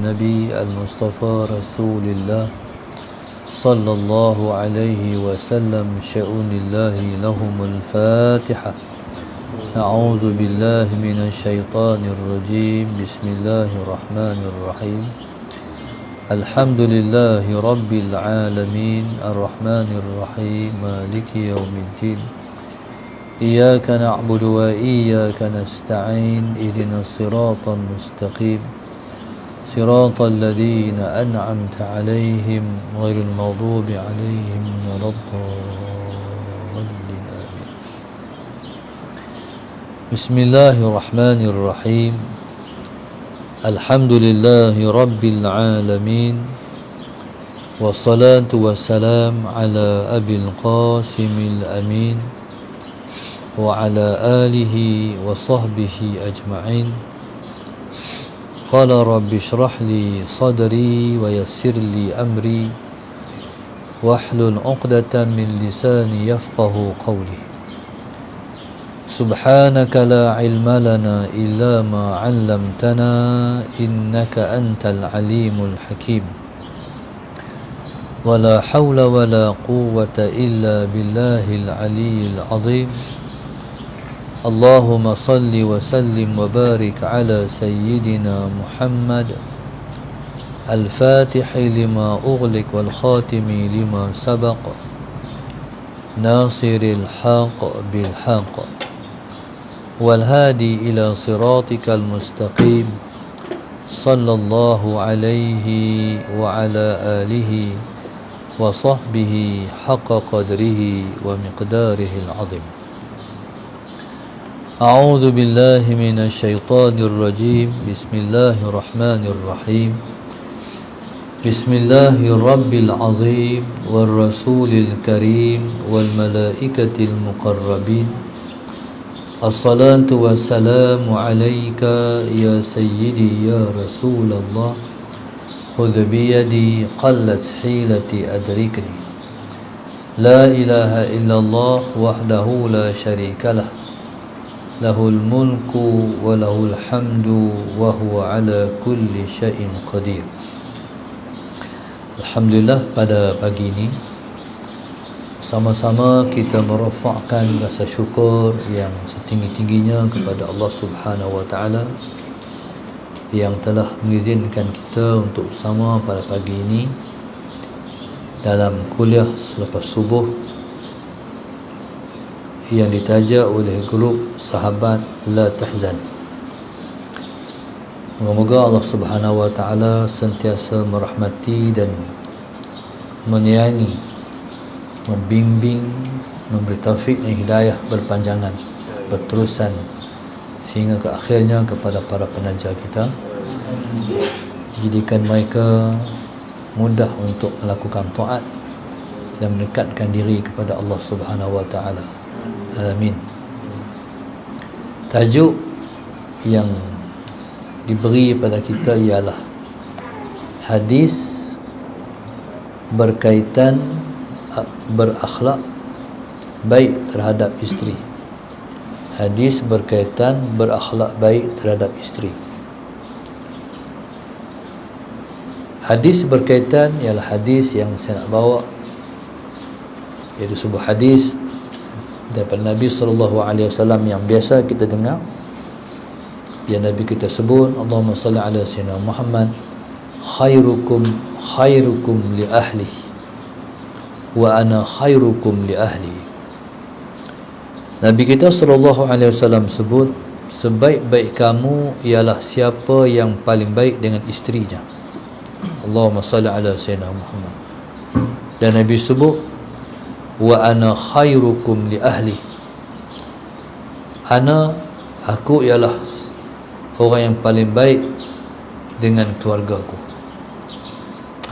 النبي المصطفى رسول الله صلى الله عليه وسلم شؤون الله لهم الفاتحة. أعوذ بالله من الشيطان الرجيم. بسم الله الرحمن الرحيم. الحمد لله رب العالمين الرحمن الرحيم مالك يوم الدين. إياك نعبد وإياك نستعين اهدنا الصراط المستقيم صراط الذين أنعمت عليهم غير المغضوب عليهم ولا الضالين. بسم الله الرحمن الرحيم. الحمد لله رب العالمين والصلاة والسلام على أبي القاسم الأمين وعلى آله وصحبه أجمعين. قال رب اشرح لي صدري ويسر لي أمري واحلل عقدة من لساني يفقه قولي. سبحانك لا علم لنا إلا ما علمتنا إنك أنت العليم الحكيم. ولا حول ولا قوة إلا بالله العلي العظيم. اللهم صل وسلم وبارك على سيدنا محمد الفاتح لما أغلق والخاتم لما سبق ناصر الحق بالحق والهادي إلى صراطك المستقيم صلى الله عليه وعلى آله وصحبه حق قدره ومقداره العظيم. أعوذ بالله من الشيطان الرجيم. بسم الله الرحمن الرحيم. بسم الله الرب العظيم والرسول الكريم والملائكة المقربين. الصلاة والسلام عليك يا سيدي يا رسول الله. خذ بيدي قلت حيلتي أدركني. لا إله إلا الله وحده لا شريك له. له الملك وله الحمد وهو على كل شيء قدير. Alhamdulillah, pada pagi ini sama-sama kita merafakkan rasa syukur yang setinggi-tingginya kepada Allah Subhanahu wa taala yang telah mengizinkan kita untuk bersama pada pagi ini dalam kuliah selepas subuh yang ditaja oleh grup Sahabat La Tahzan. Moga-moga Allah Subhanahu wa taala sentiasa merahmati dan menyayangi, membimbing, memberi taufik dan hidayah berpanjangan, berterusan sehingga ke akhirnya kepada para penaja kita. Jadikan mereka mudah untuk melakukan taat dan mendekatkan diri kepada Allah Subhanahu wa taala. Amin. Tajuk yang diberi pada kita ialah hadis berkaitan berakhlak baik terhadap isteri. Hadis berkaitan berakhlak baik terhadap isteri. Hadis berkaitan ialah hadis yang saya nak bawa, iaitu sebuah hadis daripada Nabi SAW yang biasa kita dengar, yang Nabi kita sebut, Allahumma salli ala sayyidina Muhammad, khairukum li ahli wa ana khairukum li ahli. Nabi kita SAW sebut, sebaik-baik kamu ialah siapa yang paling baik dengan isterinya. Allahumma salli ala sayyidina Muhammad. Dan Nabi sebut, wa ana khairukum li ahli. Aku ialah orang yang paling baik dengan keluargaku.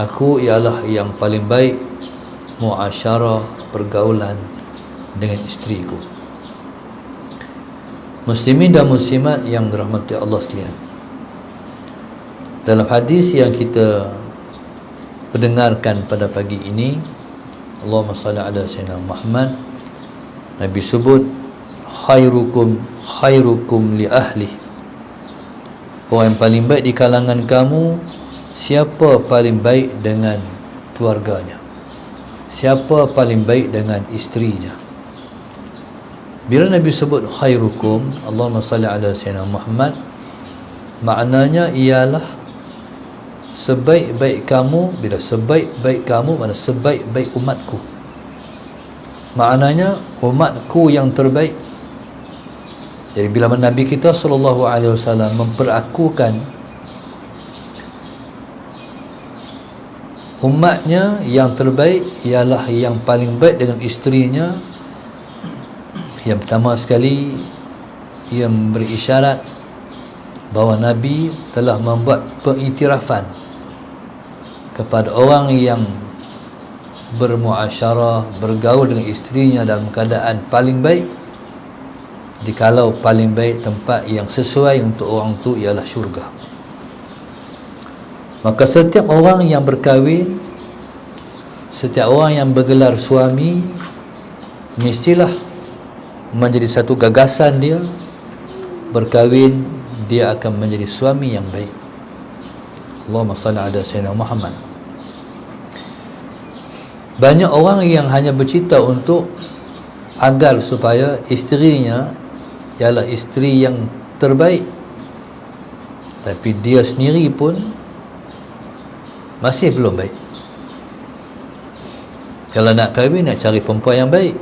Aku ialah yang paling baik muasyarah, pergaulan dengan isteriku. Muslimin dan muslimat yang dirahmati Allah sekalian, dalam hadis yang kita pendengarkan pada pagi ini, Allahumma salli ala sayyidina Muhammad, Nabi sebut khairukum li ahli. Orang yang paling baik di kalangan kamu siapa paling baik dengan keluarganya, siapa paling baik dengan isterinya. Bila Nabi sebut khairukum, Allahumma salli ala sayyidina Muhammad, maknanya ialah sebaik-baik kamu. Bila sebaik-baik kamu, mana sebaik-baik umatku, maknanya umatku yang terbaik. Jadi bila Nabi kita SAW memperakukan umatnya yang terbaik ialah yang paling baik dengan isterinya, yang pertama sekali ia memberi isyarat bahawa Nabi telah membuat pengiktirafan kepada orang yang bermuasyarah, bergaul dengan isterinya dalam keadaan paling baik. Jikalau paling baik, tempat yang sesuai untuk orang itu ialah syurga. Maka setiap orang yang berkahwin, setiap orang yang bergelar suami, mestilah menjadi satu gagasan dia berkahwin, dia akan menjadi suami yang baik. Allahumma salli ala sayyidina Muhammad. Banyak orang yang hanya bercita untuk agar supaya isterinya ialah isteri yang terbaik, tapi dia sendiri pun masih belum baik. Kalau nak kahwin, nak cari perempuan yang baik,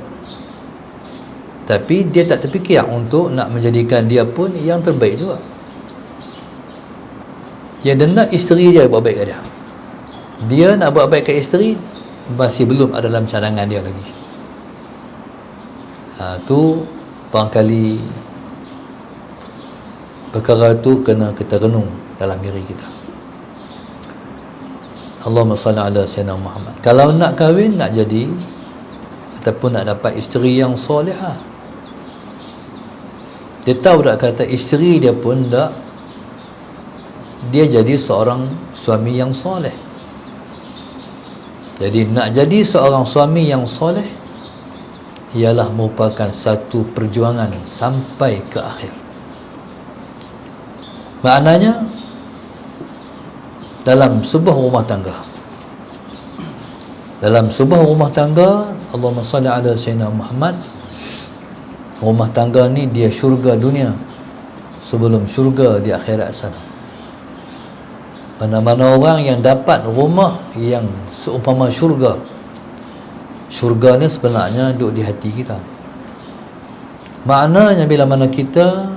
tapi dia tak terfikir untuk nak menjadikan dia pun yang terbaik juga. Yang dia nak isteri dia buat baik kat dia. Dia nak buat baik kat isteri, masih belum ada dalam cadangan dia lagi. Tu barangkali perkara tu kena kita renung dalam diri kita. Allahumma salli ala sayyidina Muhammad. Kalau nak kahwin, nak jadi ataupun nak dapat isteri yang solehah, dia tahu tak kata isteri dia pun tak, dia jadi seorang suami yang soleh. Jadi nak jadi seorang suami yang soleh ialah merupakan satu perjuangan sampai ke akhir. Maknanya dalam sebuah rumah tangga, Allahumma salli ala sayyidina Muhammad, rumah tangga ni dia syurga dunia sebelum syurga di akhirat sana. Mana-mana orang yang dapat rumah yang seumpama syurga, syurga ni sebenarnya duduk di hati kita. Maknanya bila mana kita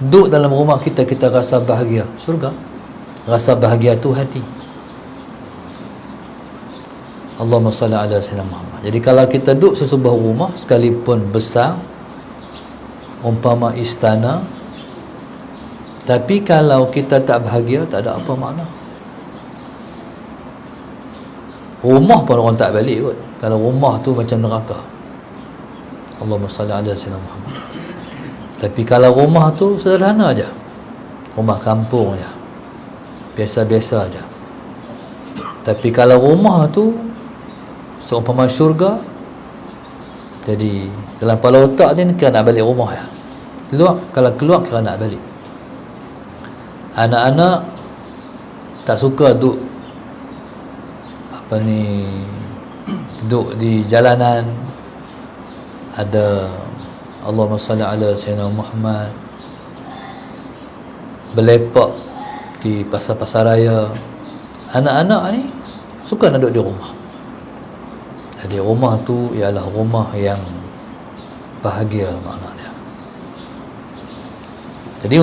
duduk dalam rumah kita, kita rasa bahagia. Syurga, rasa bahagia tu hati. Allahumma salli ala sayyidina Muhammad. Jadi kalau kita duduk sesebuah rumah, sekalipun besar, umpama istana, tapi kalau kita tak bahagia, tak ada apa makna. Rumah pun orang tak balik kot kalau rumah tu macam neraka. Allahumma salli ala sayyidina Muhammad. Tapi kalau rumah tu sederhana aja, rumah kampung aja, biasa-biasa aja. Tapi kalau rumah tu seumpama syurga, jadi dalam kepala otak dia kira nak balik rumah ya. Kalau keluar kira nak balik. Anak-anak tak suka duduk duduk di jalanan. Ada Allahumma salli ala sayyidina Muhammad, berlepak di pasar-pasar raya. Anak-anak ni suka nak duduk di rumah. Jadi rumah tu ialah rumah yang bahagia maknanya. Jadi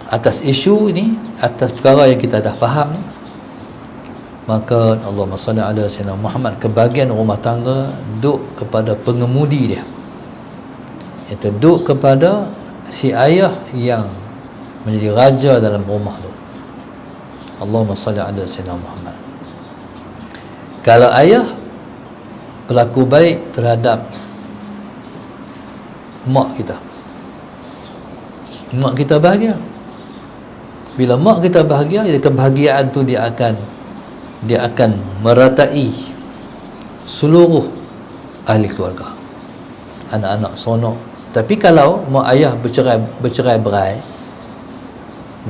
atas isu ini, atas perkara yang kita dah faham ni, maka Allahumma salli ala sayyidina Muhammad, kebahagiaan rumah tangga duduk kepada pengemudi dia, iaitu duduk kepada si ayah yang menjadi raja dalam rumah tu. Allahumma salli ala sayyidina Muhammad. Kalau ayah berlaku baik terhadap mak kita, mak kita bahagia. Bila mak kita bahagia, jadi kebahagiaan tu dia akan meratai seluruh ahli keluarga, anak-anak seronok. Tapi kalau mak ayah bercerai berai,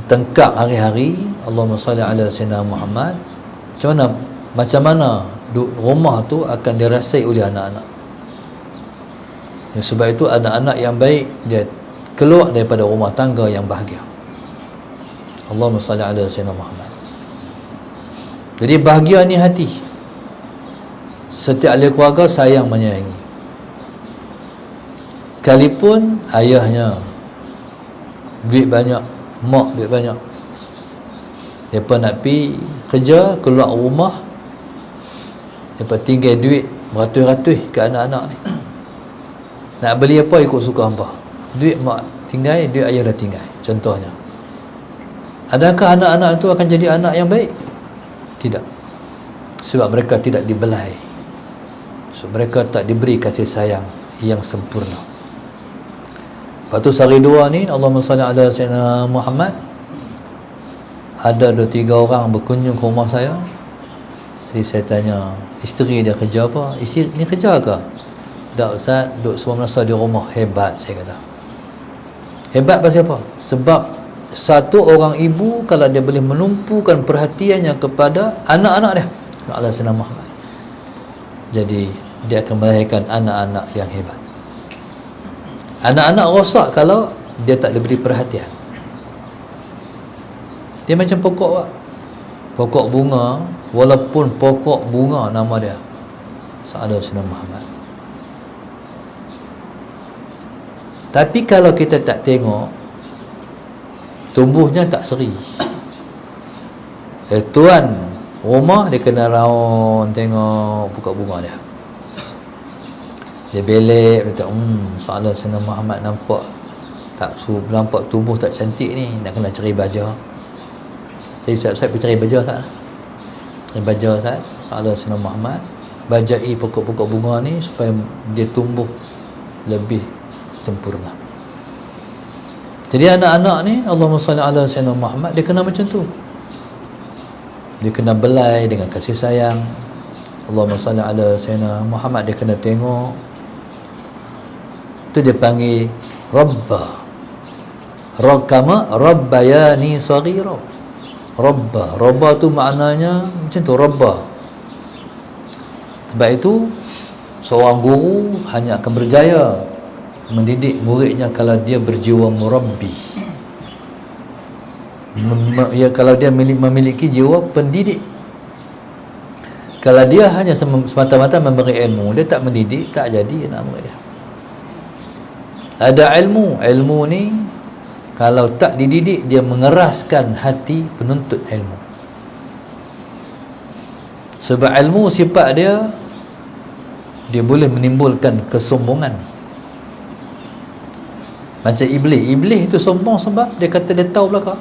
tengkak hari-hari, Allahumma salli ala sayyidina Muhammad, macam mana rumah tu akan dirasai oleh anak-anak. Sebab itu anak-anak yang baik dia keluar daripada rumah tangga yang bahagia. Allahumma salli ala sayyidina Muhammad. Jadi bahagia ni hati. Setiap ahli keluarga sayang menyayangi. Sekalipun ayahnya duit banyak, mak duit banyak, mereka nak pergi kerja, keluar rumah, mereka tinggal duit beratus-ratus ke anak-anak ni. Nak beli apa ikut suka hampa. Duit mak tinggal, duit ayah dah tinggal. Contohnya, adakah anak-anak itu akan jadi anak yang baik? Tidak. Sebab mereka tidak dibelai, sebab mereka tak diberi kasih sayang yang sempurna. Lepas tu sehari dua ni, Allahumma salli ala sayyidina Muhammad, ada 2-3 orang berkunjung ke rumah saya. Jadi saya tanya, isteri dia kerja apa? Isteri ni kerja ke? Tak Ustaz, duduk semua masa di rumah. Hebat, saya kata. Hebat pasal apa? Sebab satu orang ibu, kalau dia boleh menumpukan perhatiannya kepada anak-anak dia, ala sayyidina Muhammad, jadi dia akan melahirkan anak-anak yang hebat. Anak-anak rosak kalau dia tak diberi perhatian. Dia macam pokok, Pak. Pokok bunga, walaupun pokok bunga nama dia Sa'ada Sayyidina Muhammad, tapi kalau kita tak tengok, tumbuhnya tak seri. Tuan rumah dia kena raun tengok pokok bunga dia. Dia belek, dia kata, Sa'ada Sayyidina Muhammad nampak tumbuh tak cantik ni, nak kena cari baja. Jadi saya pergi cari baja tak? Cari baja tak? Sa'ada Sayyidina Muhammad, bajai pokok-pokok bunga ni supaya dia tumbuh lebih sempurna. Jadi anak-anak ni, Allahumma salli ala sayyidina Muhammad, dia kena macam tu. Dia kena belai dengan kasih sayang. Allahumma salli ala sayyidina Muhammad, dia kena tengok. Tu dia panggil Rabba. Kama Rabbayani saghira. Rabba tu maknanya macam tu, Rabba. Sebab itu seorang guru hanya akan berjaya mendidik muridnya kalau dia berjiwa murabbi. Kalau dia memiliki jiwa pendidik. Kalau dia hanya semata-mata memberi ilmu, dia tak mendidik, tak jadi anak murid dia. Ada ilmu ni kalau tak dididik, dia mengeraskan hati penuntut ilmu. Sebab ilmu sifat dia boleh menimbulkan kesombongan. Macam Iblis itu sombong sebab dia kata dia tahu belakang.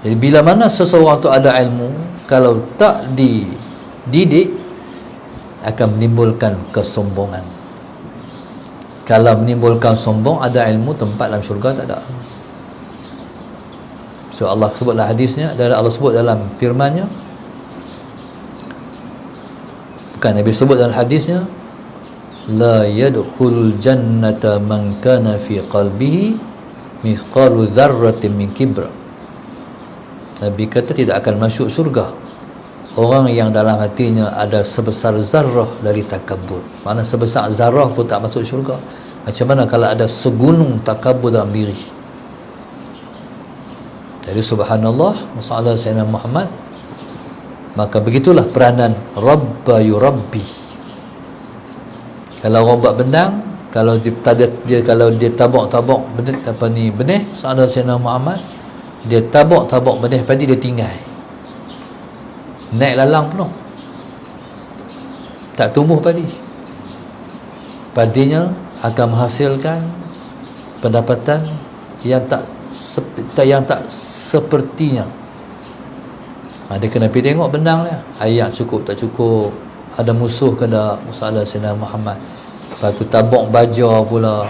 Jadi bila mana seseorang tu ada ilmu, kalau tak dididik, akan menimbulkan kesombongan. Kalau menimbulkan sombong, ada ilmu, tempat dalam syurga tak ada. So Allah sebutlah hadisnya, dan Allah sebut dalam firman-Nya, bukan Nabi sebut dalam hadisnya, la yadkhulul jannata man kana fi qalbihi mithqalu dzarratin min kibr. Nabi kata tidak akan masuk surga orang yang dalam hatinya ada sebesar zarrah dari takabur. Mana sebesar zarrah pun tak masuk syurga, macam mana kalau ada segunung takabur dalam diri? Jadi subhanallah, masalah Sayyidina Muhammad. Maka begitulah peranan Rabba yurabbi. Kalau orang buat bendang, kalau dia tabak benih, masalah Sayyidina Muhammad, dia tabak benih padi, dia tinggal naik lalang penuh, tak tumbuh padi. Padinya akan menghasilkan pendapatan yang tak sepertinya. Dia kena pergi tengok bendang dia, air cukup tak cukup, ada musuh ke tak, masalah Sayyidina Muhammad. Lepas tu tabak baja pula.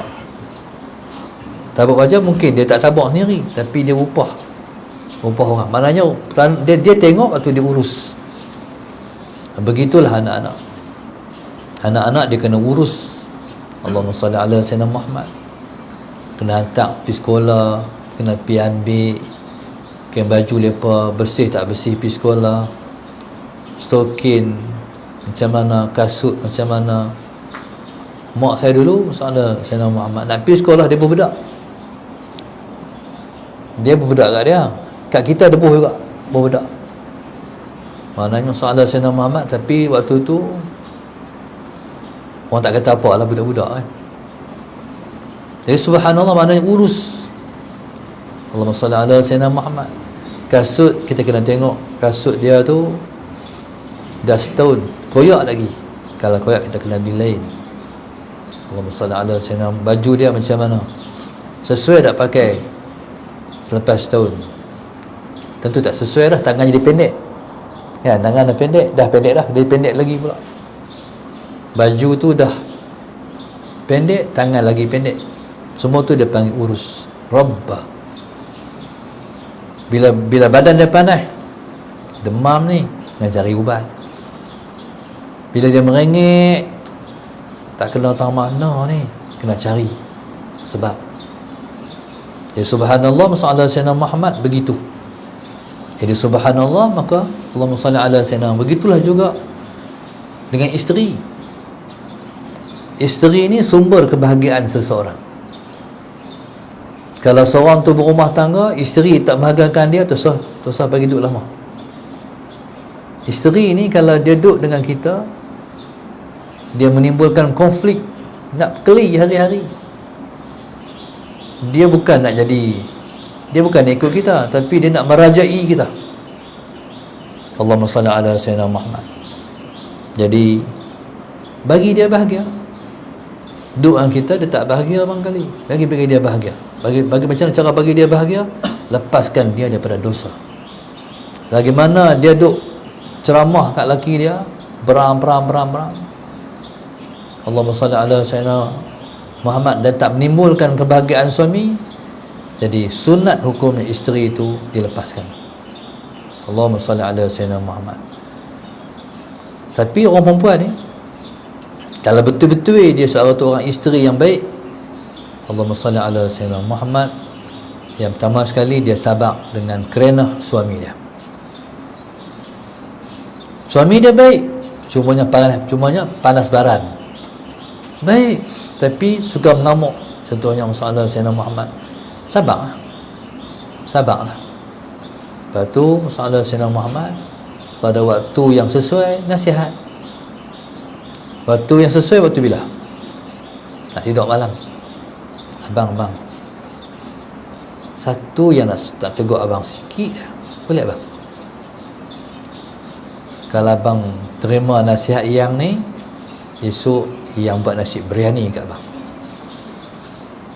Tabak baja mungkin dia tak tabak sendiri, tapi dia upah orang. Maknanya dia tengok, lepas tu dia urus. Begitulah anak-anak dia kena urus. Allahumma salli ala sayyidina Muhammad. kena hantar pergi sekolah, kena pergi ambil kain baju mereka bersih tak bersih pergi sekolah, stokin macam mana, kasut macam mana. Mak saya dulu, masalah Sayyidina Muhammad nak pergi sekolah, dia berbedak kat dia, kat kita debuh juga berbedak. Maknanya masalah Sayyidina Muhammad, tapi waktu tu orang tak kata apa lah budak-budak kan. Jadi subhanallah, maknanya urus. Allahumma salli ala Sayyidina Muhammad. Kasut kita kena tengok, kasut dia tu dah setahun koyak lagi, kalau koyak kita kena beli lain. Allahumma salli ala Sayyidina. Baju dia macam mana, sesuai tak pakai selepas setahun? Tentu tak sesuai dah, tangan jadi pendek kan, tangan dah pendek, dia pendek lagi pula. Baju tu dah pendek, tangan lagi pendek, semua tu dia panggil urus Rabbah. Bila badan dia panas, demam ni, kena cari ubat. Bila dia merengek, tak kena tahu makna ni, kena cari sebab. Jadi subhanallah, masalah Sayyidina Muhammad begitu. Jadi subhanallah, maka Allahumma salli ala Sayyidina. Begitulah juga dengan isteri. Isteri ni sumber kebahagiaan seseorang. Kalau seorang tu berumah tangga, isteri tak bahagiakan dia, tu sah bagi duduk lama. Isteri ni kalau dia duduk dengan kita, dia menimbulkan konflik, nak keli hari-hari. Dia bukan nak ikut kita, tapi dia nak merajai kita. Allahumma salli ala Sayyidina Muhammad. Jadi bagi dia bahagia. Doa kita dia tak bahagia barangkali, bagi dia bahagia. Bagi macam mana cara bagi dia bahagia? Lepaskan dia daripada dosa. Bagaimana dia duk ceramah kat laki dia, beram. Allahumma salli ala Sayyidina Muhammad, dan tak menimbulkan kebahagiaan suami. Jadi sunat hukumnya isteri itu dilepaskan. Allahumma salli ala Sayyidina Muhammad. Tapi orang perempuan ni, kalau betul-betul dia seorang isteri yang baik, Allahumma salli ala Sayyidina Muhammad, yang pertama sekali dia sabar dengan kerana suami dia. Suami dia baik, cumanya panas baran, baik, tapi suka mengamuk. Contohnya masalah Sayyidina Muhammad, sabarlah. Lepas tu masalah Sayyidina Muhammad, pada waktu yang sesuai nasihat. Waktu yang sesuai waktu bila? Nak tidur malam, abang, satu yang nak tegur abang sikit, boleh abang? Kalau abang terima nasihat yang ni, esok yang buat nasi biryani kat abang.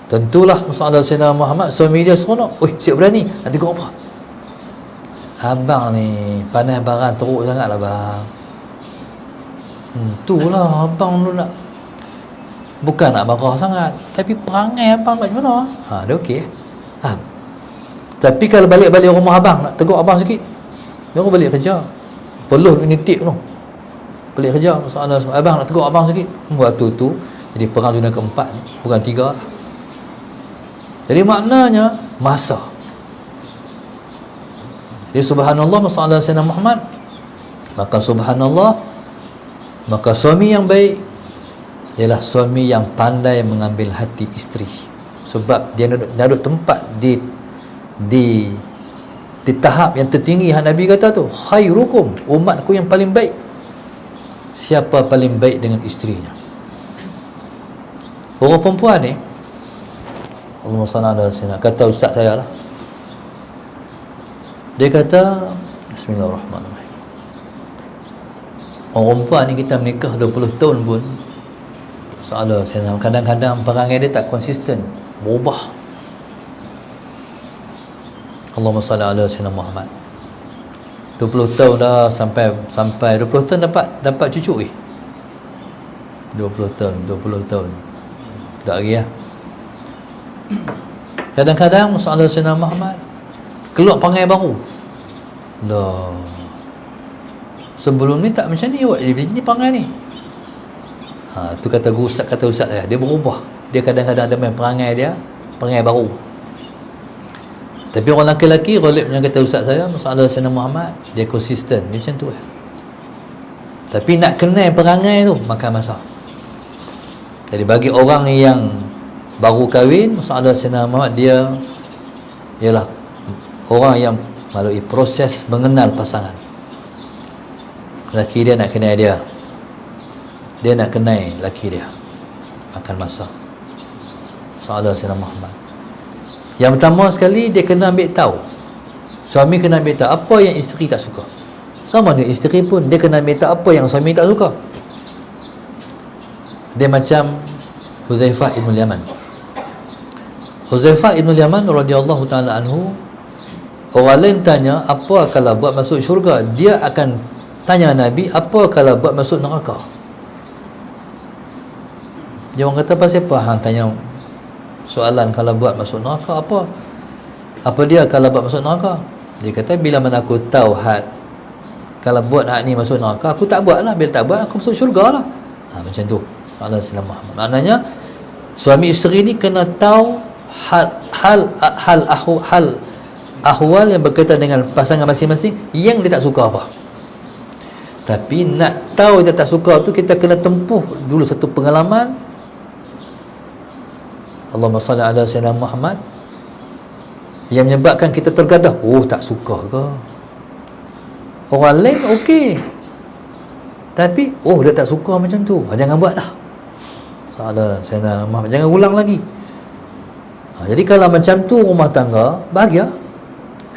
Tentulah masalah Sayyidina Muhammad, suami dia seronok. Siap biryani, nak tegur apa? Abang ni panas barang teruk sangat lah bang. Itulah abang tu nak, bukan nak marah sangat, tapi perangai abang macam mana? Dia okey. Tapi kalau balik rumah abang, nak tegur abang sikit, baru balik kerja, peluh nitip tu, balik kerja, masalah abang nak tegur abang sikit. Waktu tu jadi perang dunia keempat, bukan 3. Jadi maknanya masa. Jadi subhanallah, masalah Sayyidina Muhammad, maka subhanallah, maka suami yang baik ialah suami yang pandai mengambil hati isteri. Sebab dia duduk tempat di tahap yang tertinggi. Nabi kata tu, khairukum, umatku yang paling baik. Siapa paling baik dengan isterinya? Orang perempuan ni, Allahumma salli ala sayyidina, kata ustaz saya lah, dia kata bismillahirrahmanirrahim, orang perempuan ni kita menikah 20 tahun pun, soalan saya, kadang-kadang perangai dia tak konsisten, berubah. Allahumma salli ala sayyidina Muhammad. 20 tahun dah, sampai 20 tahun dapat cucu 20 tahun tak lagi ya. Kadang-kadang soalan Sayyidina Muhammad keluar perangai baru lah. Sebelum ni tak macam ni, awak jadi ni perangai ni. Tu kata ustaz saya, dia berubah. Dia kadang-kadang ada main perangai dia perangai baru. Tapi orang lelaki-lelaki Ghalib yang kata ustaz saya, masalah Sayyidina Muhammad, dia konsisten, dia macam tu. Tapi nak kenal perangai tu makan masa. Jadi bagi orang yang baru kahwin, masalah Sayyidina Muhammad, dia ialah orang yang melalui proses mengenal pasangan. Lelaki dia nak kenal dia, dia nak kenal lelaki dia, makan masa. Masalah Sayyidina Muhammad. Yang pertama sekali, dia kena ambil tahu, suami kena ambil tahu apa yang isteri tak suka. Sama dengan isteri pun, dia kena ambil tahu apa yang suami tak suka. Dia macam Huzaifah ibn Yaman. Huzaifah ibn Yaman radhiyallahu ta'ala anhu, orang lain tanya apa kalau buat masuk syurga, dia akan tanya Nabi apa kalau buat masuk neraka. Dia orang kata pasal apa hang tanya soalan kalau buat masuk neraka, apa dia kalau buat masuk neraka? Dia kata bila mana aku tahu had kalau buat hak ni masuk neraka, aku tak buat lah. Bila tak buat, aku masuk syurga lah. Macam tu Allah Sayyidina Muhammad. Maknanya suami isteri ni kena tahu hal ahwal yang berkaitan dengan pasangan masing-masing yang dia tak suka apa. Tapi nak tahu dia tak suka tu, kita kena tempuh dulu satu pengalaman. Allahumma salli ala Sayyidina Muhammad, yang menyebabkan kita tergadah, oh tak suka ke? Orang lain okey, tapi oh dia tak suka macam tu, jangan buat dah. Salah Sayyidina Muhammad, jangan ulang lagi. Jadi kalau macam tu rumah tangga bahagia.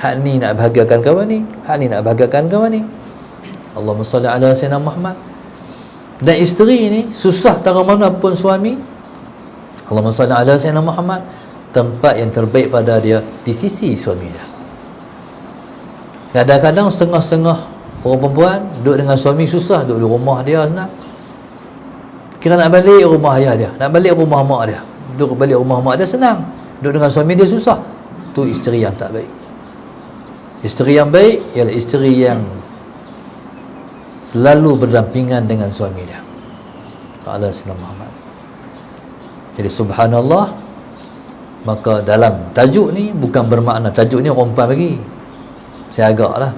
Hak ni nak bahagiakan kawan ni, hak ni nak bahagiakan kawan ni. Allahumma salli ala Sayyidina Muhammad. Dan isteri ni susah tara mana pun suami, Allahumma salli ala Sayyidina Muhammad, tempat yang terbaik pada dia di sisi suami dia. Kadang-kadang setengah-setengah orang perempuan duduk dengan suami susah, duduk di rumah dia senang. Kira nak balik rumah ayah dia, nak balik rumah mak dia, duduk balik rumah mak dia senang, duduk dengan suami dia susah. Tu isteri yang tak baik. Isteri yang baik ialah isteri yang selalu berdampingan dengan suami dia. Allah Sayyidina Muhammad. Jadi subhanallah, maka dalam tajuk ni bukan bermakna tajuk ni orang perempuan bagi. Saya agak lah,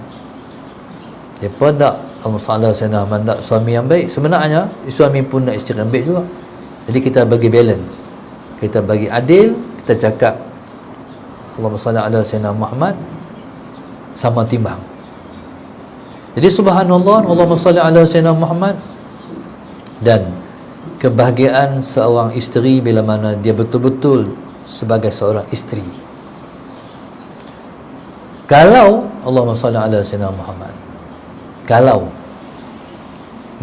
dia pun tak Allahumma salli ala suami yang baik. Sebenarnya suami pun nak isteri yang baik juga. Jadi kita bagi balance, kita bagi adil. Kita cakap Allahumma salli ala Sayyidina Muhammad sama timbang. Jadi subhanallah, Allahumma salli ala Sayyidina Muhammad. Dan kebahagiaan seorang isteri bila mana dia betul-betul sebagai seorang isteri. Kalau Allahumma salli ala Sayyidina Muhammad, kalau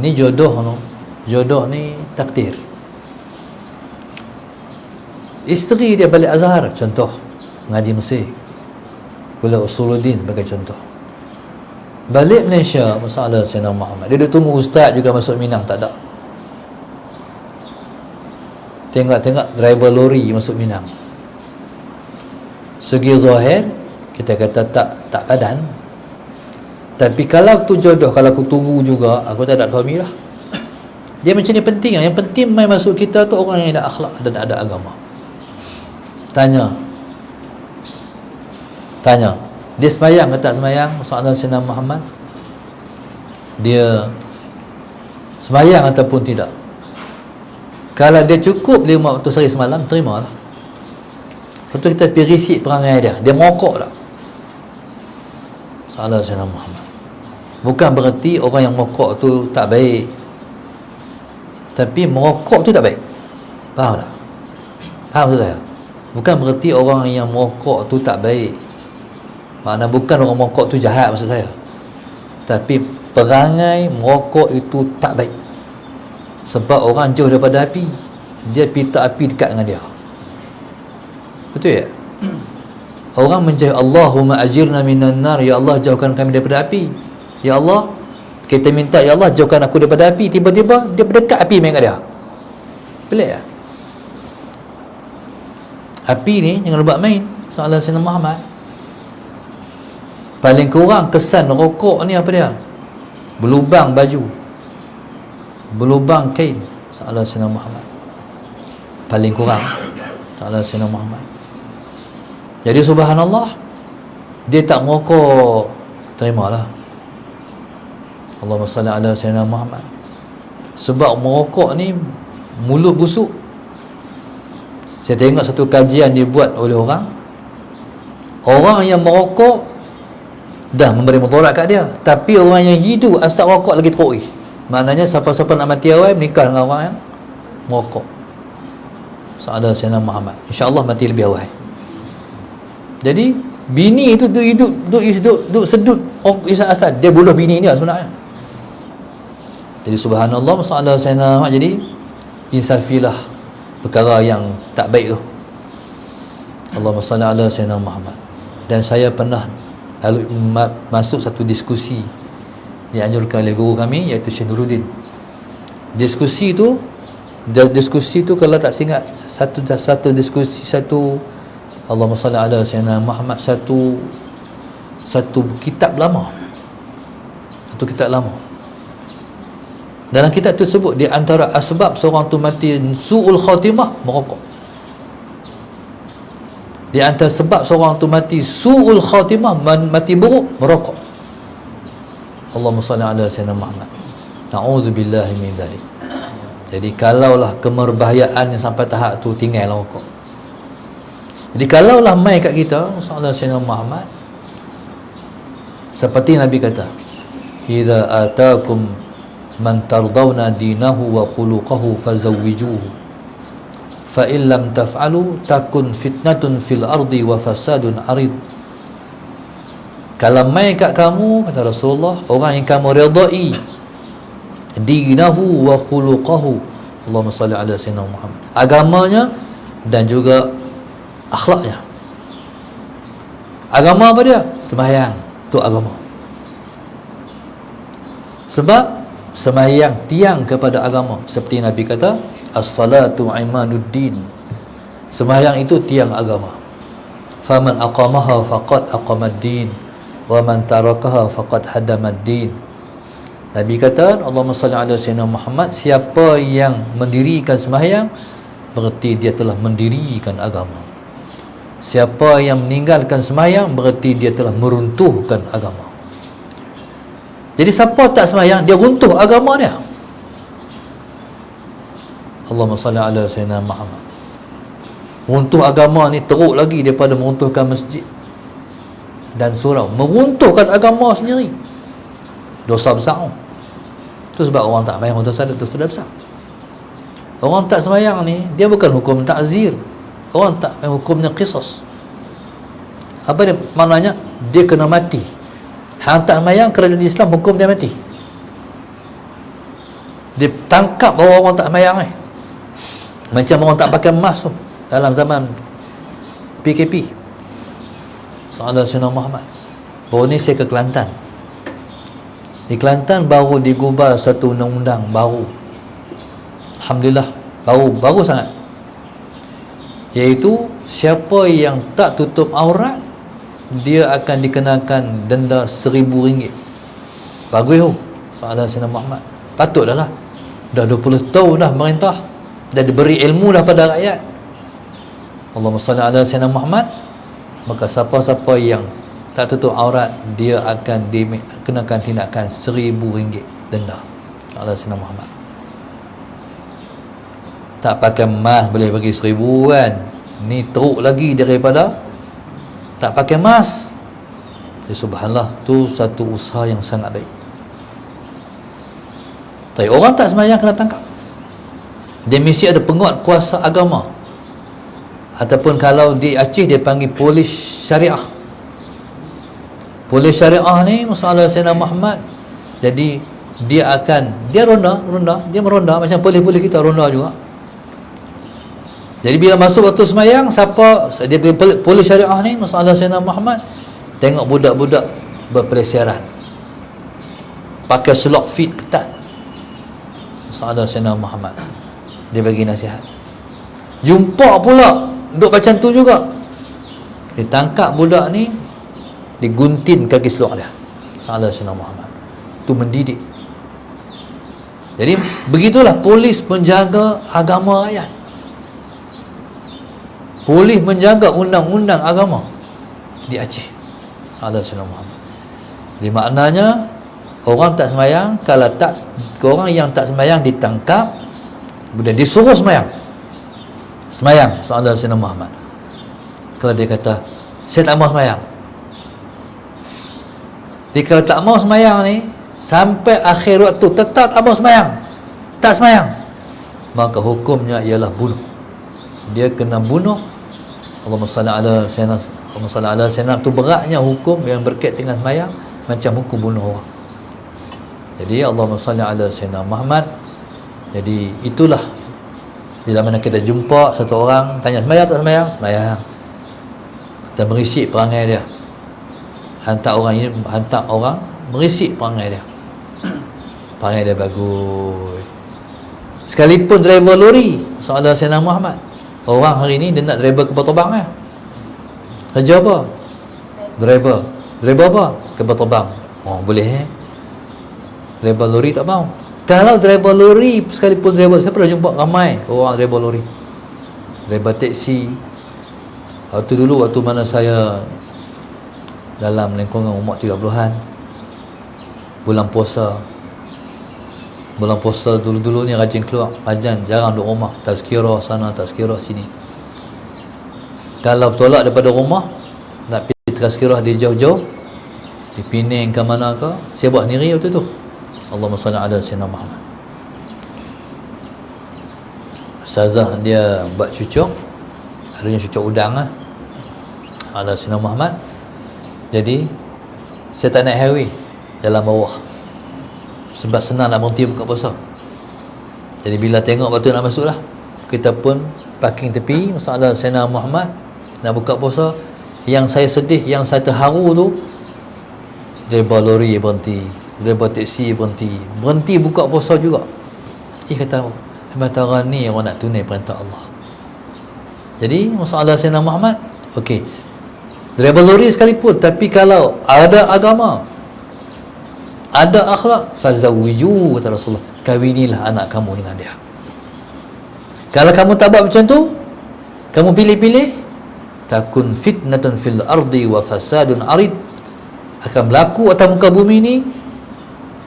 ni jodoh ni takdir. Isteri dia balik Azhar, contoh ngaji Mesir, Kuliah Usuluddin sebagai contoh. Balik Malaysia, masalah Sayyidina Muhammad, dia duduk tunggu ustaz juga masuk Minang, tak ada. Tengok-tengok driver lori masuk Minang. Segi zahir kita kata tak padan. Tapi kalau tu jodoh, kalau aku tunggu juga, aku tak ada suami lah. Dia macam ni penting. Yang penting mai masuk kita tu orang yang ada akhlak dan ada agama. Tanya, dia semayang ke tak semayang? Masalah Sayyidina Muhammad, dia semayang ataupun tidak. Kalau dia cukup 5 waktu sehari semalam, terimalah. Lepas tu kita pergi risik perangai dia, dia merokok tak? Salah Sayyidina Muhammad. Bukan berarti orang yang merokok tu tak baik, tapi merokok tu tak baik. Faham tak? Faham maksud saya? Bukan berarti orang yang merokok tu tak baik. Makna bukan orang merokok tu jahat maksud saya. Tapi perangai merokok itu tak baik. Sebab orang jauh daripada api, dia pita api dekat dengan dia. Betul ya? Orang menjauh, Allahumma ajirna minan nar, ya Allah jauhkan kami daripada api. Ya Allah, kita minta ya Allah jauhkan aku daripada api, tiba-tiba dia berdekat api main kat dia. Pelik ya? Api ni jangan buat main. Soalan Sayyidina Muhammad, paling kurang kesan rokok ni apa dia? Berlubang baju, berlubang kain. Soalan Sayyidina Muhammad, paling kurang. Soalan Sayyidina Muhammad. Jadi subhanallah, dia tak merokok, terimalah. Allahumma salli ala sayyidina Muhammad. Sebab merokok ni mulut busuk. Saya tengok satu kajian dibuat oleh orang yang merokok dah memberi mudarat kat dia, tapi orang yang hidup asap rokok lagi teruk. Maknanya siapa-siapa nak mati awal menikah dengan orang yang merokok. Sahadat Sayyidina Muhammad, insya-Allah mati lebih awal. Jadi bini itu duduk sedut isap asad, dia bunuh bini dia sebenarnya. Jadi subhanallah, sahadat Sayyidina Muhammad. Jadi insafilah perkara yang tak baik tu. Allahumma salli ala Sayyidina Muhammad. Dan saya pernah lalu masuk satu diskusi dianjurkan oleh guru kami, iaitu Syekh Nuruddin. Diskusi tu kalau tak silap satu diskusi, Allahumma salli ala Sayyidina Muhammad, satu kitab lama. Dalam kitab tu sebut di antara asbab seorang tu mati su'ul khatimah, merokok. Di antara sebab seorang tu mati su'ul khatimah, mati buruk, merokok. Allahumma salli ala Sayyidina Muhammad. Na'udzubillahi min dzalik. Jadi kalaulah kemerbahayaan yang sampai tahap tu, tinggallah rokok. Jadi kalaulah mai kat kita, sallallahu Sayyidina Muhammad, seperti Nabi kata, idza atakum man tardawna dinahu wa khuluquhu fazawwijuhu, fa in lam taf'alu takun fitnatun fil ardi wa fasadun arid. Kalau mai kat kamu, kata Rasulullah, orang yang kamu redai dinahu wa khuluquhu, Allahumma salli ala Sayyidina Muhammad, agamanya dan juga akhlaknya. Agama apa dia? Sembahyang, tu agama. Sebab sembahyang tiang kepada agama. Seperti Nabi kata, as-salatu imaduddin, sembahyang itu tiang agama. Faman aqamaha faqad aqamaddin wa man tarakaha faqad hadamaddin. Nabi kata, Allahumma salli ala Sayyidina Muhammad, siapa yang mendirikan sembahyang, berarti dia telah mendirikan agama. Siapa yang meninggalkan sembahyang, berarti dia telah meruntuhkan agama. Jadi siapa tak sembahyang, dia runtuh agama dia. Allahumma salli ala Sayyidina Muhammad. Runtuh agama ni teruk lagi daripada meruntuhkan masjid dan surau. Meruntuhkan agama sendiri, dosa besar. Itu sebab orang tak sembahyang, dosa besar. Orang tak sembahyang ni, dia bukan hukum ta'zir. Orang tak hukumnya qisas. Apa dia maknanya? Dia kena mati. Hang tak sembahyang, kerajaan Islam hukum dia mati. Dia tangkap orang tak sembahyang ni. Macam orang tak pakai mask tu dalam zaman PKP. Sallallahu Sayyidina Muhammad. Baru ni saya ke Kelantan. Di Kelantan baru digubal satu undang-undang baru. Alhamdulillah, baru sangat. Iaitu siapa yang tak tutup aurat, dia akan dikenakan denda RM1,000. Bagus tu. Sallallahu Sayyidina Muhammad. Patutlah lah. Dah 20 tahun dah merintah, dah diberi ilmu dah pada rakyat. Allahumma salli ala Sayyidina Muhammad. Maka siapa-siapa yang tak tutup aurat, dia akan dikenakan tindakan RM1,000 denda. Sallallahu Sayyidina Muhammad. Tak pakai mask boleh bagi RM1,000 kan. Ni teruk lagi daripada tak pakai mask. Jadi subhanallah, tu satu usaha yang sangat baik. Tapi orang tak sembahyang kena tangkap. Dia mesti ada penguat kuasa agama. Ataupun kalau di Aceh dia panggil polis syariah. Polis syariah ni masalah Sayyidina Muhammad. Jadi dia ronda, dia meronda macam polis-polis kita ronda juga. Jadi bila masuk waktu sembahyang, siapa dia polis syariah ni masalah Sayyidina Muhammad, tengok budak-budak berpelesiran, pakai selok fit ketat, masalah Sayyidina Muhammad, dia bagi nasihat. Jumpa pula duduk macam tu juga, ditangkap budak ni, digunting kaki selok dia, masalah Sayyidina Muhammad. Itu mendidik. Jadi begitulah polis menjaga agama rakyat. Polis menjaga undang-undang agama di Aceh. Allah Sayyidina Muhammad. Jadi maknanya orang tak semayang, kalau tak, orang yang tak semayang ditangkap, kemudian disuruh semayang. Semayang Allah Sayyidina Muhammad. Kalau dia kata saya tak mau semayang, jadi kalau tak mau semayang ni sampai akhir waktu tetap tak mau semayang, tak semayang, maka hukumnya ialah bunuh. Dia kena bunuh. Allahumma salli ala sayyidina, Allahumma salli ala sayyidina. Tu beratnya hukum yang berkait dengan semayang, macam hukum bunuh orang. Jadi Allahumma salli ala sayyidina Muhammad. Jadi itulah, bila mana kita jumpa satu orang tanya semayang tak semayang, semayang. Kita merisik perangai dia, hantar orang merisik perangai dia. Perangai dia bagus. Sekalipun driver lori, soalan Sayyidina Muhammad, orang hari ni dia nak driver kapal terbang ya. Kerja apa? Driver apa? Kapal terbang. Oh boleh driver lori tak mau. Kalau driver lori, sekalipun driver, saya pernah jumpa ramai orang driver lori, driver taksi. Waktu dulu, waktu mana saya dalam lingkungan umur 30-an, bulan puasa dulu-dulu ni rajin keluar ajan, jarang duduk rumah, tazkirah sana, tazkirah sini. Kalau tolak daripada rumah nak pergi tazkirah di jauh-jauh, di Penang ke mana ke, saya buat sendiri waktu tu. Allahumma salli ala sayyidina Muhammad. Ustazah dia buat cucuk, adanya cucuk udang lah, ala sayyidina Muhammad. Jadi saya tak naik highway, jalan bawah, sebab senang nak berhenti buka puasa. Jadi bila tengok waktu nak masuk lah, kita pun parking tepi, masalah Sayyidina Muhammad nak buka puasa. Yang saya sedih, yang saya terharu tu, driver lori berhenti, driver taksi berhenti buka puasa juga. Kata sementara ni orang nak tunai perintah Allah. Jadi masalah Sayyidina Muhammad, okey, driver lori sekalipun, tapi kalau ada agama, ada akhlak, fazawwiju, kata Rasulullah, kawinilah anak kamu dengan dia. Kalau kamu tak buat macam tu, kamu pilih-pilih, takun fitnatun fil ardi wa fasadun arid, akan berlaku atas muka bumi ni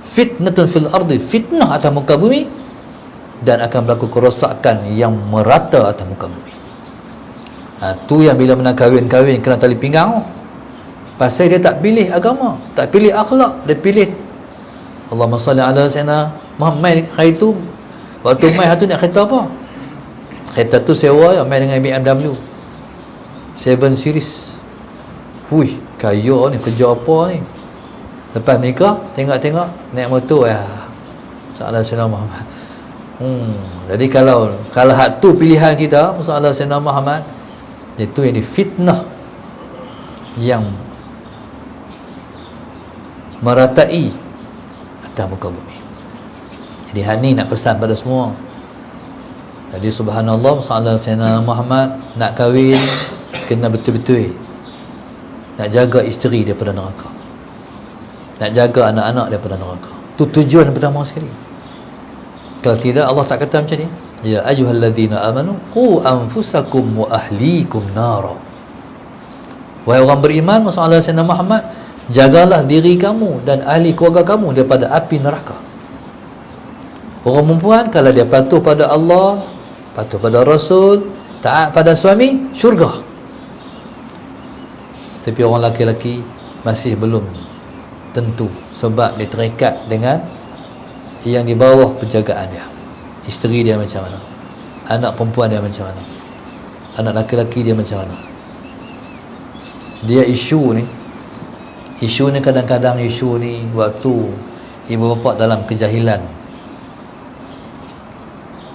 fitnatun fil ardi, fitnah atas muka bumi, dan akan berlaku kerosakan yang merata atas muka bumi. Tu yang bila nak kahwin kena tali pinggang. Pasal dia tak pilih agama, tak pilih akhlak, dia pilih Allahumma salli ala sayyidina Muhammad. Hari tu, waktu mai tu nak kereta apa? Kereta tu sewa, mai dengan BMW 7 series. Hui, kaya ni, kerja apa ni? Lepas nikah, tengok-tengok naik motor ya. Salah Sayyidina Muhammad. Jadi kalau hak tu pilihan kita, salah Sayyidina Muhammad, itu yang difitnah, yang meratai atas muka bumi. Jadi hal ni nak pesan pada semua. Jadi subhanallah, salah Sayyidina Muhammad, nak kahwin kena betul-betul nak jaga isteri daripada neraka, nak jaga anak-anak daripada neraka. Tu tujuan pertama sekali. Kalau tidak, Allah tak kata macam ni, ya ayyuhalladzina amanu qu anfusakum wa ahlikum nara. Wahai orang beriman, masalah Sayyidina Muhammad, jagalah diri kamu dan ahli keluarga kamu daripada api neraka. Orang perempuan, kalau dia patuh pada Allah, patuh pada Rasul, taat pada suami, syurga. Tapi orang laki-laki masih belum tentu, sebab dia terikat dengan yang di bawah penjagaan dia. Isteri dia macam mana, anak perempuan dia macam mana, anak laki-laki dia macam mana. Dia isu ni kadang-kadang isu ni waktu ibu bapa dalam kejahilan.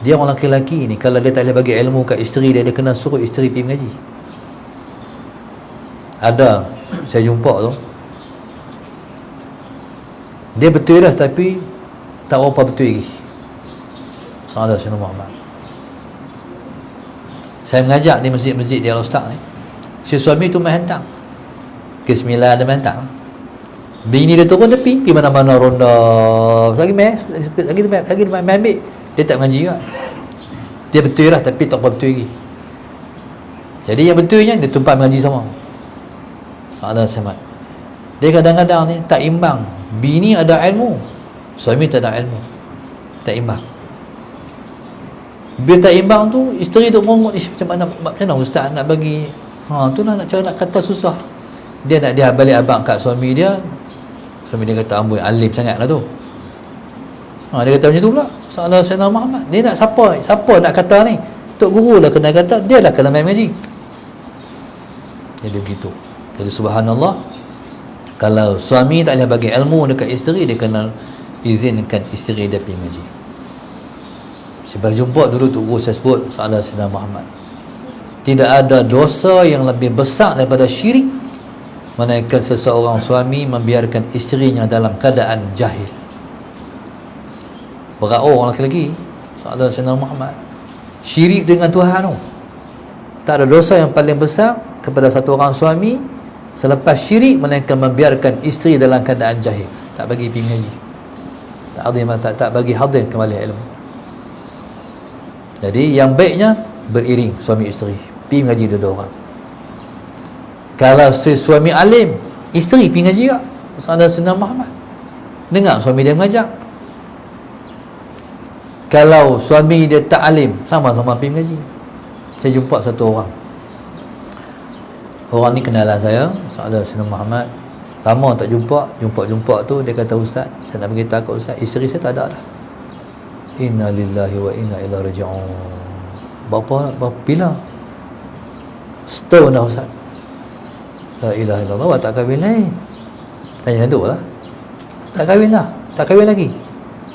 Dia orang laki-laki ni, kalau dia tak boleh bagi ilmu kat isteri dia, dia kena suruh isteri pergi mengaji. Ada, saya jumpa tu, dia betul dah tapi tak berapa betul lagi. Salah Sayyidina Muhammad. Saya mengajak di masjid-masjid di Al-Ustaz ni, si suami tu main hantar ke 9 dia main hantar, bini dia turun tepi pergi mana-mana ronda, lagi main ambil. Dia tak mengaji juga. Dia betul lah tapi tak apa betul lagi. Jadi yang betulnya dia tumpah mengaji sama Sa'adah Samad. Dia kadang-kadang ni tak imbang. Bini ada ilmu, suami tak ada ilmu, tak imbang. Bila tak imbang tu, isteri tu mongot, macam mana ustaz nak bagi, tu lah nak cara nak kata susah. Dia nak dia balik abang kat suami dia. Suami dia kata amboi alim sangat lah tu. Dia kata macam tu pula Sa'adah Sayyidina Muhammad. Dia nak siapa nak kata ni, Tok Guru lah kena kata, dia lah kena main ngaji. Jadi begitu. Jadi subhanallah, kalau suami tak boleh bagi ilmu dekat isteri, dia kena izinkan isteri dia pergi ngaji. Saya berjumpa dulu Tok Guru saya sebut Sa'adah Sayyidina Muhammad, tidak ada dosa yang lebih besar daripada syirik manakala seseorang suami membiarkan isterinya dalam keadaan jahil. Berat orang lelaki Sa'adah Sayyidina Muhammad. Syirik dengan Tuhan tu, tak ada dosa yang paling besar kepada satu orang suami selepas syirik melainkan membiarkan isteri dalam keadaan jahil, tak bagi pergi mengaji, tak bagi hadir kembali ilmu. Jadi yang baiknya beriring suami isteri pergi mengaji dua-dua orang. Kalau si suami alim, isteri pergi ngaji juga. Sa'adah Sayyidina Muhammad, dengar suami dia mengajar. Kalau suami dia tak alim, sama-sama pergi mengaji. Saya jumpa satu orang ni kenalan saya, Sa'adah Sayyidina Muhammad. Lama tak jumpa tu, dia kata, ustaz, saya nak beritahu kat ustaz, isteri saya tak ada dah. Inna lillahi wa inna ilaihi raji'un. Berapa bila? Setahun dah ustaz. La ilaha illallah, awak tak kahwin lain. Tanya tu lah. Tak kahwin dah, tak kahwin lagi.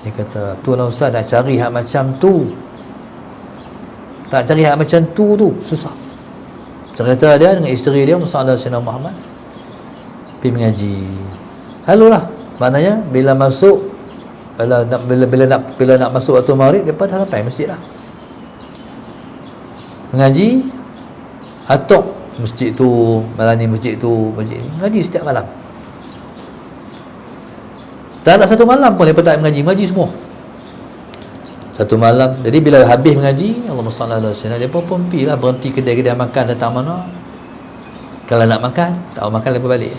Dia kata, tu lah ustaz, nak cari hak macam tu. Tak cari hak macam tu susah. Cerita dia dengan isteri dia, Sa'adah Sayyidina Muhammad, pergi mengaji. Lalu lah, maknanya bila nak masuk waktu maghrib, dia dah sampai masjid lah. Mengaji, atok masjid tu, malani masjid tu, masjid ni, mengaji setiap malam. Tak ada satu malam pun mereka tak mengaji semua. Satu malam. Jadi bila habis mengaji, Allahumma salli ala sayyidina, dia pun pergi lah, berhenti kedai-kedai makan datang mana. Kalau nak makan, tak makan, lepas balik.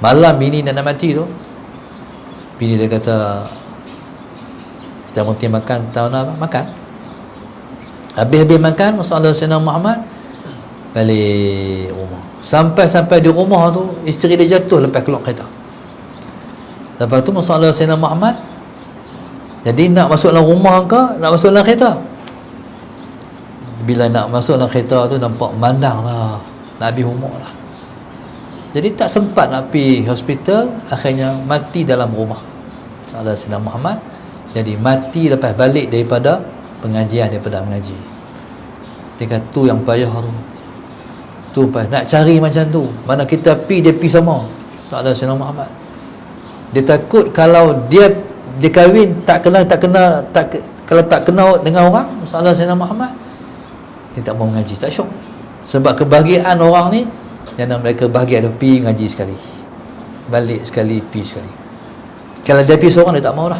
Malam bini nak mati tu, bini dia kata, kita berhenti makan, tahu nak makan. Habis makan, Sallallahu Alaihi Muhammad balik rumah. Sampai di rumah tu, isteri dia jatuh lepas keluar kereta. Lepas tu Sallallahu Alaihi Muhammad, jadi nak masuk dalam rumah ke, nak masuk dalam kereta? Bila nak masuk dalam kereta tu, nampak mandang lah, nak habis umur lah. Jadi tak sempat nak pergi hospital, akhirnya mati dalam rumah Sallallahu Alaihi Muhammad. Jadi mati lepas balik daripada pengajian, daripada mengaji. Dia kata tu yang payah tu payah nak cari macam tu. Mana kita pergi, dia pergi sama Sallallahu Alaihi Muhammad. Dia takut kalau dia kahwin kalau tak kenal dengan orang Sallallahu Alaihi Muhammad, dia tak mau mengaji, tak syok. Sebab kebahagiaan orang ni, yang mereka bahagia ada pergi ngaji sekali, balik sekali, pergi sekali. Kalau dia pergi seorang, dia tak mau lah.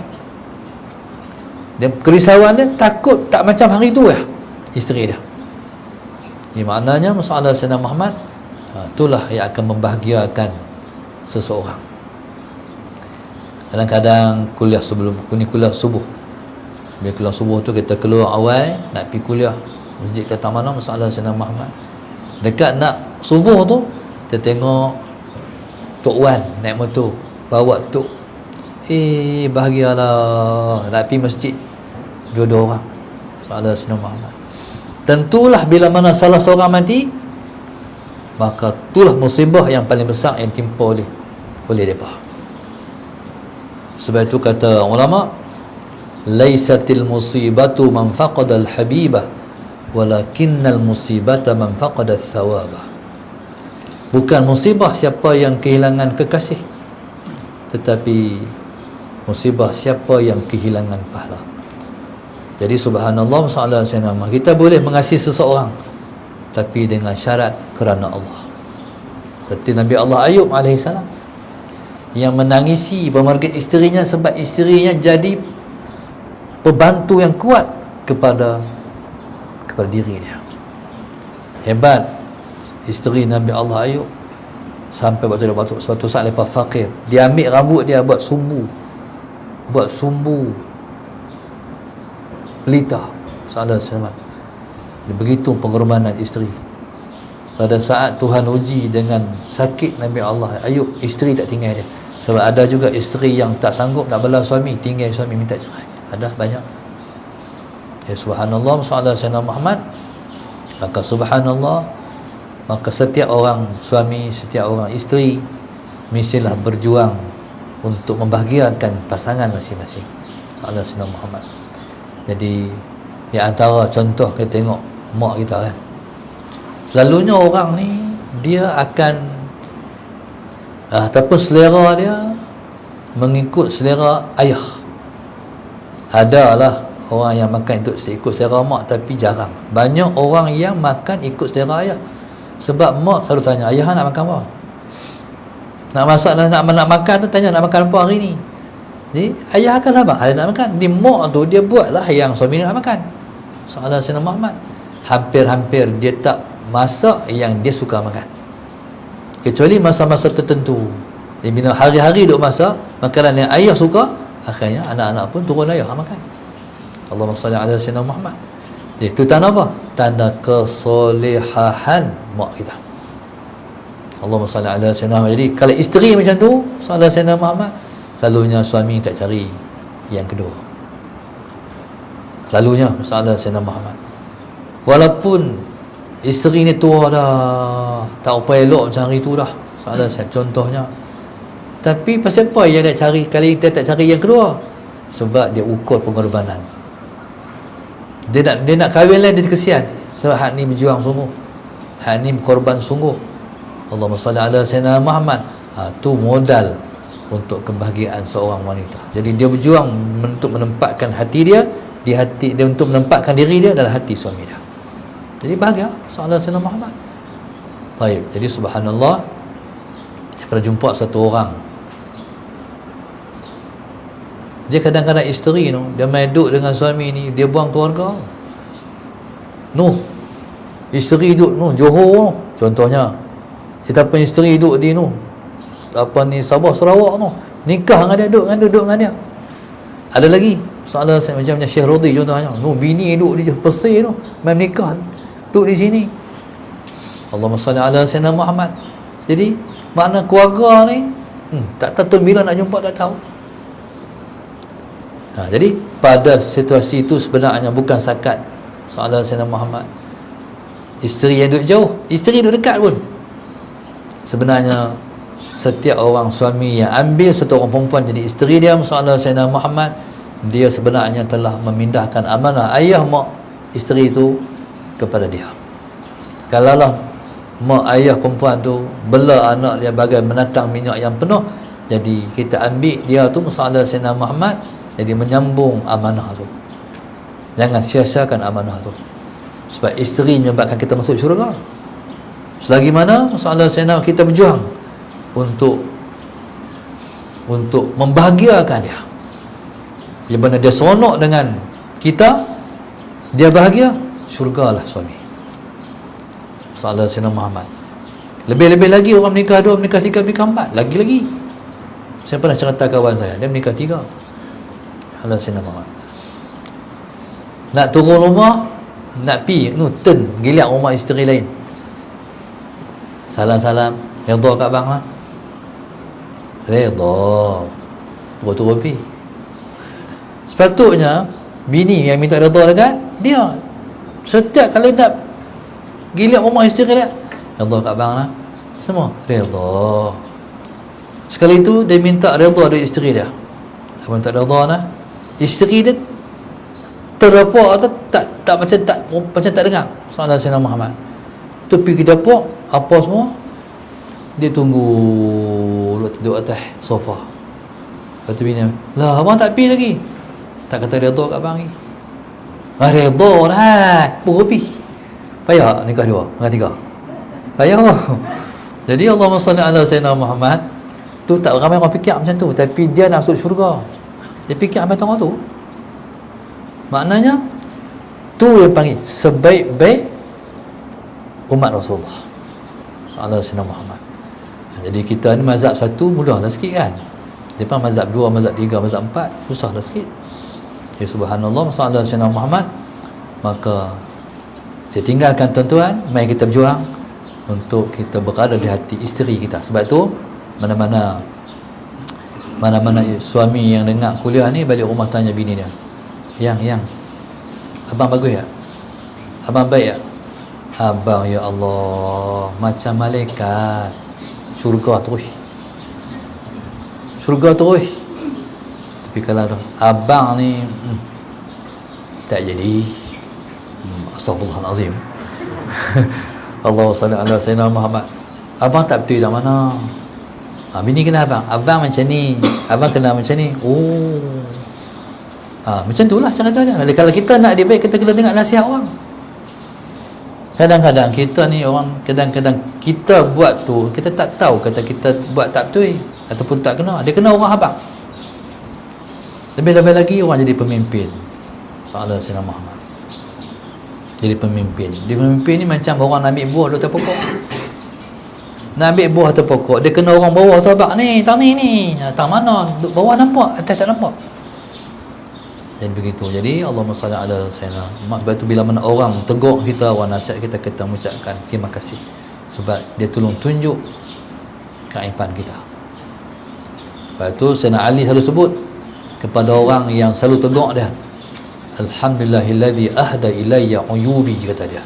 Dia kerisauan dia, takut tak macam hari tu ya isteri dia. Ini maknanya Sallallahu Alaihi Muhammad, itulah yang akan membahagiakan seseorang. Kadang-kadang kuliah kuliah subuh. Bila kuliah subuh tu kita keluar awal nak pergi kuliah masjid Kata Mana Sallallahu Alaihi Muhammad. Dekat nak subuh tu, kita tengok Tok Wan naik motor bawa Tok. Bahagialah nak pergi masjid dua-dua orang Sallallahu Alaihi Muhammad. Tentulah bila mana salah seorang mati, maka itulah musibah yang paling besar yang timpa oleh mereka. Sebab itu kata ulama, laisatil musibatu man faqada al-habibah, walakinnal musibata man faqada al-thawabah. Bukan musibah siapa yang kehilangan kekasih, tetapi musibah siapa yang kehilangan pahala. Jadi subhanallah, Sallallahu Alaihi Wasallam, kita boleh mengasihi seseorang tapi dengan syarat kerana Allah. Seperti Nabi Allah Ayub alaihissalam yang menangisi pemergian isterinya sebab isterinya jadi pembantu yang kuat kepada diri dia. Hebat isteri Nabi Allah Ayub. Sampai waktu dia batuk, suatu saat lepas fakir, dia ambil rambut dia buat sumbu pelita. Sallallahu alaihi wasallam. Begitu pengorbanan isteri. Pada saat Tuhan uji dengan sakit Nabi Allah Ayub, isteri tak tinggal dia. Sebab ada juga isteri yang tak sanggup nak bela suami, tinggal suami minta cerai. Ada banyak. Ya subhanallah, sallallahu alaihi wasallam Muhammad. Maka subhanallah, maka setiap orang suami, setiap orang isteri mestilah berjuang untuk membahagiakan pasangan masing-masing. Allah Subhanahu Muhammad. Jadi di antara contoh kita tengok mak kita kan, selalunya orang ni dia akan ataupun selera dia mengikut selera ayah. Adalah orang yang makan ikut selera mak, tapi jarang. Banyak orang yang makan ikut selera ayah. Sebab mak selalu tanya, ayah nak makan apa? Nak masak, nak makan tu tanya nak makan apa hari ni. Jadi ayah akan apa? Ayah nak makan. Di mak tu dia buatlah yang suami nak makan. Soalan Sayyidina Muhammad, hampir-hampir dia tak masak yang dia suka makan, kecuali masa-masa tertentu. Jadi bila hari-hari duk masak makanan yang ayah suka, akhirnya anak-anak pun turun ayah makan. Allahumma salli ala Sayyidina Muhammad. Itu tanda apa? Tanda kesolehan mak kita. Allahumma salli ala Sayyidina Muhammad. Jadi kalau isteri macam tu, sallallahu Sayyidina Muhammad, selalunya suami tak cari yang kedua. Selalunya sallallahu Sayyidina Muhammad. Walaupun isteri ni tua dah, tak apa elok macam hari tu dah, sallallahu Sayyidina contohnya. Tapi pasal apa yang nak cari kali kita tak cari yang kedua? Sebab dia ukur pengorbanan. Dia nak kahwin lain, dia kesian. Sebab hak ni berjuang sungguh, hak ni berkorban sungguh. Allahumma salli ala Sayyidina Muhammad. Tu modal untuk kebahagiaan seorang wanita. Jadi dia berjuang untuk menempatkan hati dia di hati dia, untuk menempatkan diri dia dalam hati suami dia. Jadi bahagia sallallahu Sayyidina Muhammad. Baik, jadi subhanallah, saya pernah jumpa satu orang, dia kadang-kadang isteri tu, dia main duduk dengan suami ni, dia buang keluarga. Isteri duduk Johor contohnya. Ataupun isteri duduk di Sabah Sarawak nikah dengan dia, duduk dengan dia. Ada lagi soalan saya macam Syekh Rodi contohnya, bini duduk di Persir main nikah, duduk di sini. Allahumma salli ala Sayyidina Muhammad. Jadi makna keluarga ni tak tahu bila nak jumpa, tak tahu. Jadi pada situasi itu sebenarnya bukan sakat soalan Sayyidina Muhammad isteri yang duduk jauh, isteri duduk dekat pun. Sebenarnya setiap orang suami yang ambil satu orang perempuan jadi isteri dia, soalan Sayyidina Muhammad, dia sebenarnya telah memindahkan amanah ayah mak isteri itu kepada dia. Kalaulah mak ayah perempuan tu bela anak dia bagai menatang minyak yang penuh, jadi kita ambil dia tu, soalan Sayyidina Muhammad, jadi menyambung amanah tu. Jangan sia-siakan amanah tu. Sebab isteri menyebabkan kita masuk syurga. Selagi mana soalan Sayyidina kita berjuang untuk membahagiakan dia. Bila mana dia seronok dengan kita, dia bahagia, syurgalah suami. Soalan Sayyidina Muhammad. Lebih-lebih lagi orang menikah 2, menikah 3, menikah 4, lagi-lagi. Saya pernah cerita kawan saya, dia menikah 3. Allah Sayyidina Muhammad. Nak turun rumah, nak pi turn giliat rumah isteri lain, salam-salam, redha kat bang lah, redha, turun pi. Sepatutnya bini yang minta redha dekat dia. Setiap kali nak giliat rumah isteri dia, redha kat bang lah, semua redha. Sekali itu dia minta redha dari isteri dia. Apa minta redha lah, isteri dia terdapak atau tak macam tak dengar soalan Sayyidina Muhammad tu. Pergi dapur apa semua, dia tunggu duduk atas sofa. Lepas tu bini, lah abang tak pergi lagi, tak kata redha kat abang lagi. Redha lah, berpi payah nikah 2, nikah 3 payah. Jadi Allahumma salli ala Sayyidina Muhammad tu, tak ramai orang fikir macam tu, tapi dia nak masuk syurga, dia fikir apa orang tu. Maknanya tu yang panggil sebaik-baik umat Rasulullah sallallahu alaihi Muhammad. Jadi kita ni mazhab satu mudahlah sikit kan. Depan mazhab dua, mazhab tiga, mazhab empat susahlah sikit. Ya subhanallah sallallahu alaihi Muhammad. Maka saya tinggalkan tuan-tuan, mari kita berjuang untuk kita berada di hati isteri kita. Sebab tu mana-mana suami yang dengar kuliah ni balik rumah tanya bini dia, yang abang bagus tak? Abang baik tak? Abang ya Allah macam malaikat, syurga terus. Tapi kalau abang ni tak jadi, astagfirullahalazim. Allahumma salli ala sayyidina Muhammad. Abang tak betul dah mana? Bini kena abang macam ni, abang kena macam ni. Macam tu lah cara dia. Kalau kita nak dia baik, kita kena dengar nasihat orang. Kadang-kadang kita ni orang, kadang-kadang kita buat tu, kita tak tahu kata kita buat tak betul ataupun tak kena. Dia kena orang abang. Lebih-lebih lagi orang jadi pemimpin. Sallallahu alaihi Muhammad. Jadi pemimpin. Dia pemimpin ni macam orang nak ambil buah di atas pokok. Nak ambil buah atas pokok, dia kena orang bawah tu abang ni, tang ni. Tang mana? Bawah nampak, atas tak nampak. Jadi begitu. Jadi Allahumma salli ala sayyidina. Sebab tu bila mana orang tegur kita, orang nasihat kita mengucapkan terima kasih. Sebab dia tolong tunjuk keaiban kita. Sebab tu Sayyidina Ali selalu sebut kepada orang yang selalu tegur dia, alhamdulillahilladzi ahda ilayya uyubi, kata dia.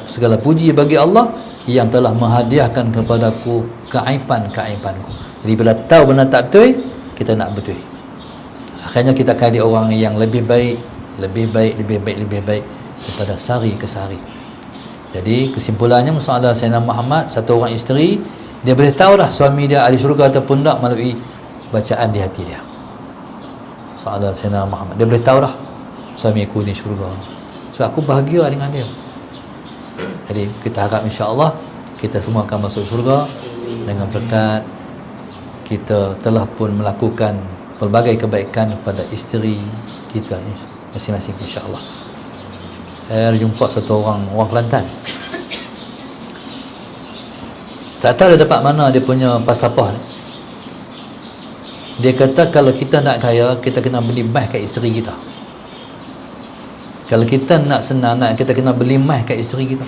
Segala puji bagi Allah yang telah menghadiahkan kepadaku keaiban-keaibanku. Jadi bila tahu benda tak betul, kita nak betul. Akhirnya kita akan jadi orang yang lebih baik daripada sehari ke sehari. Jadi kesimpulannya masalah Sayyidina Muhammad, satu orang isteri, dia boleh tahu dah suami dia ahli syurga ataupun tak melalui bacaan di hati dia. Masalah Sayyidina Muhammad, dia boleh tahu dah suami aku ni syurga, so aku bahagia dengan dia. Jadi kita harap insya-Allah kita semua akan masuk syurga dengan berkat kita telah pun melakukan pelbagai kebaikan kepada isteri kita masing-masing, insya-Allah. Saya jumpa satu orang Kelantan, tak tahu dia dapat mana dia punya pasapah. Dia kata kalau kita nak kaya, kita kena beli emas kat isteri kita. Kalau kita nak senang, kita kena beli emas kat isteri kita.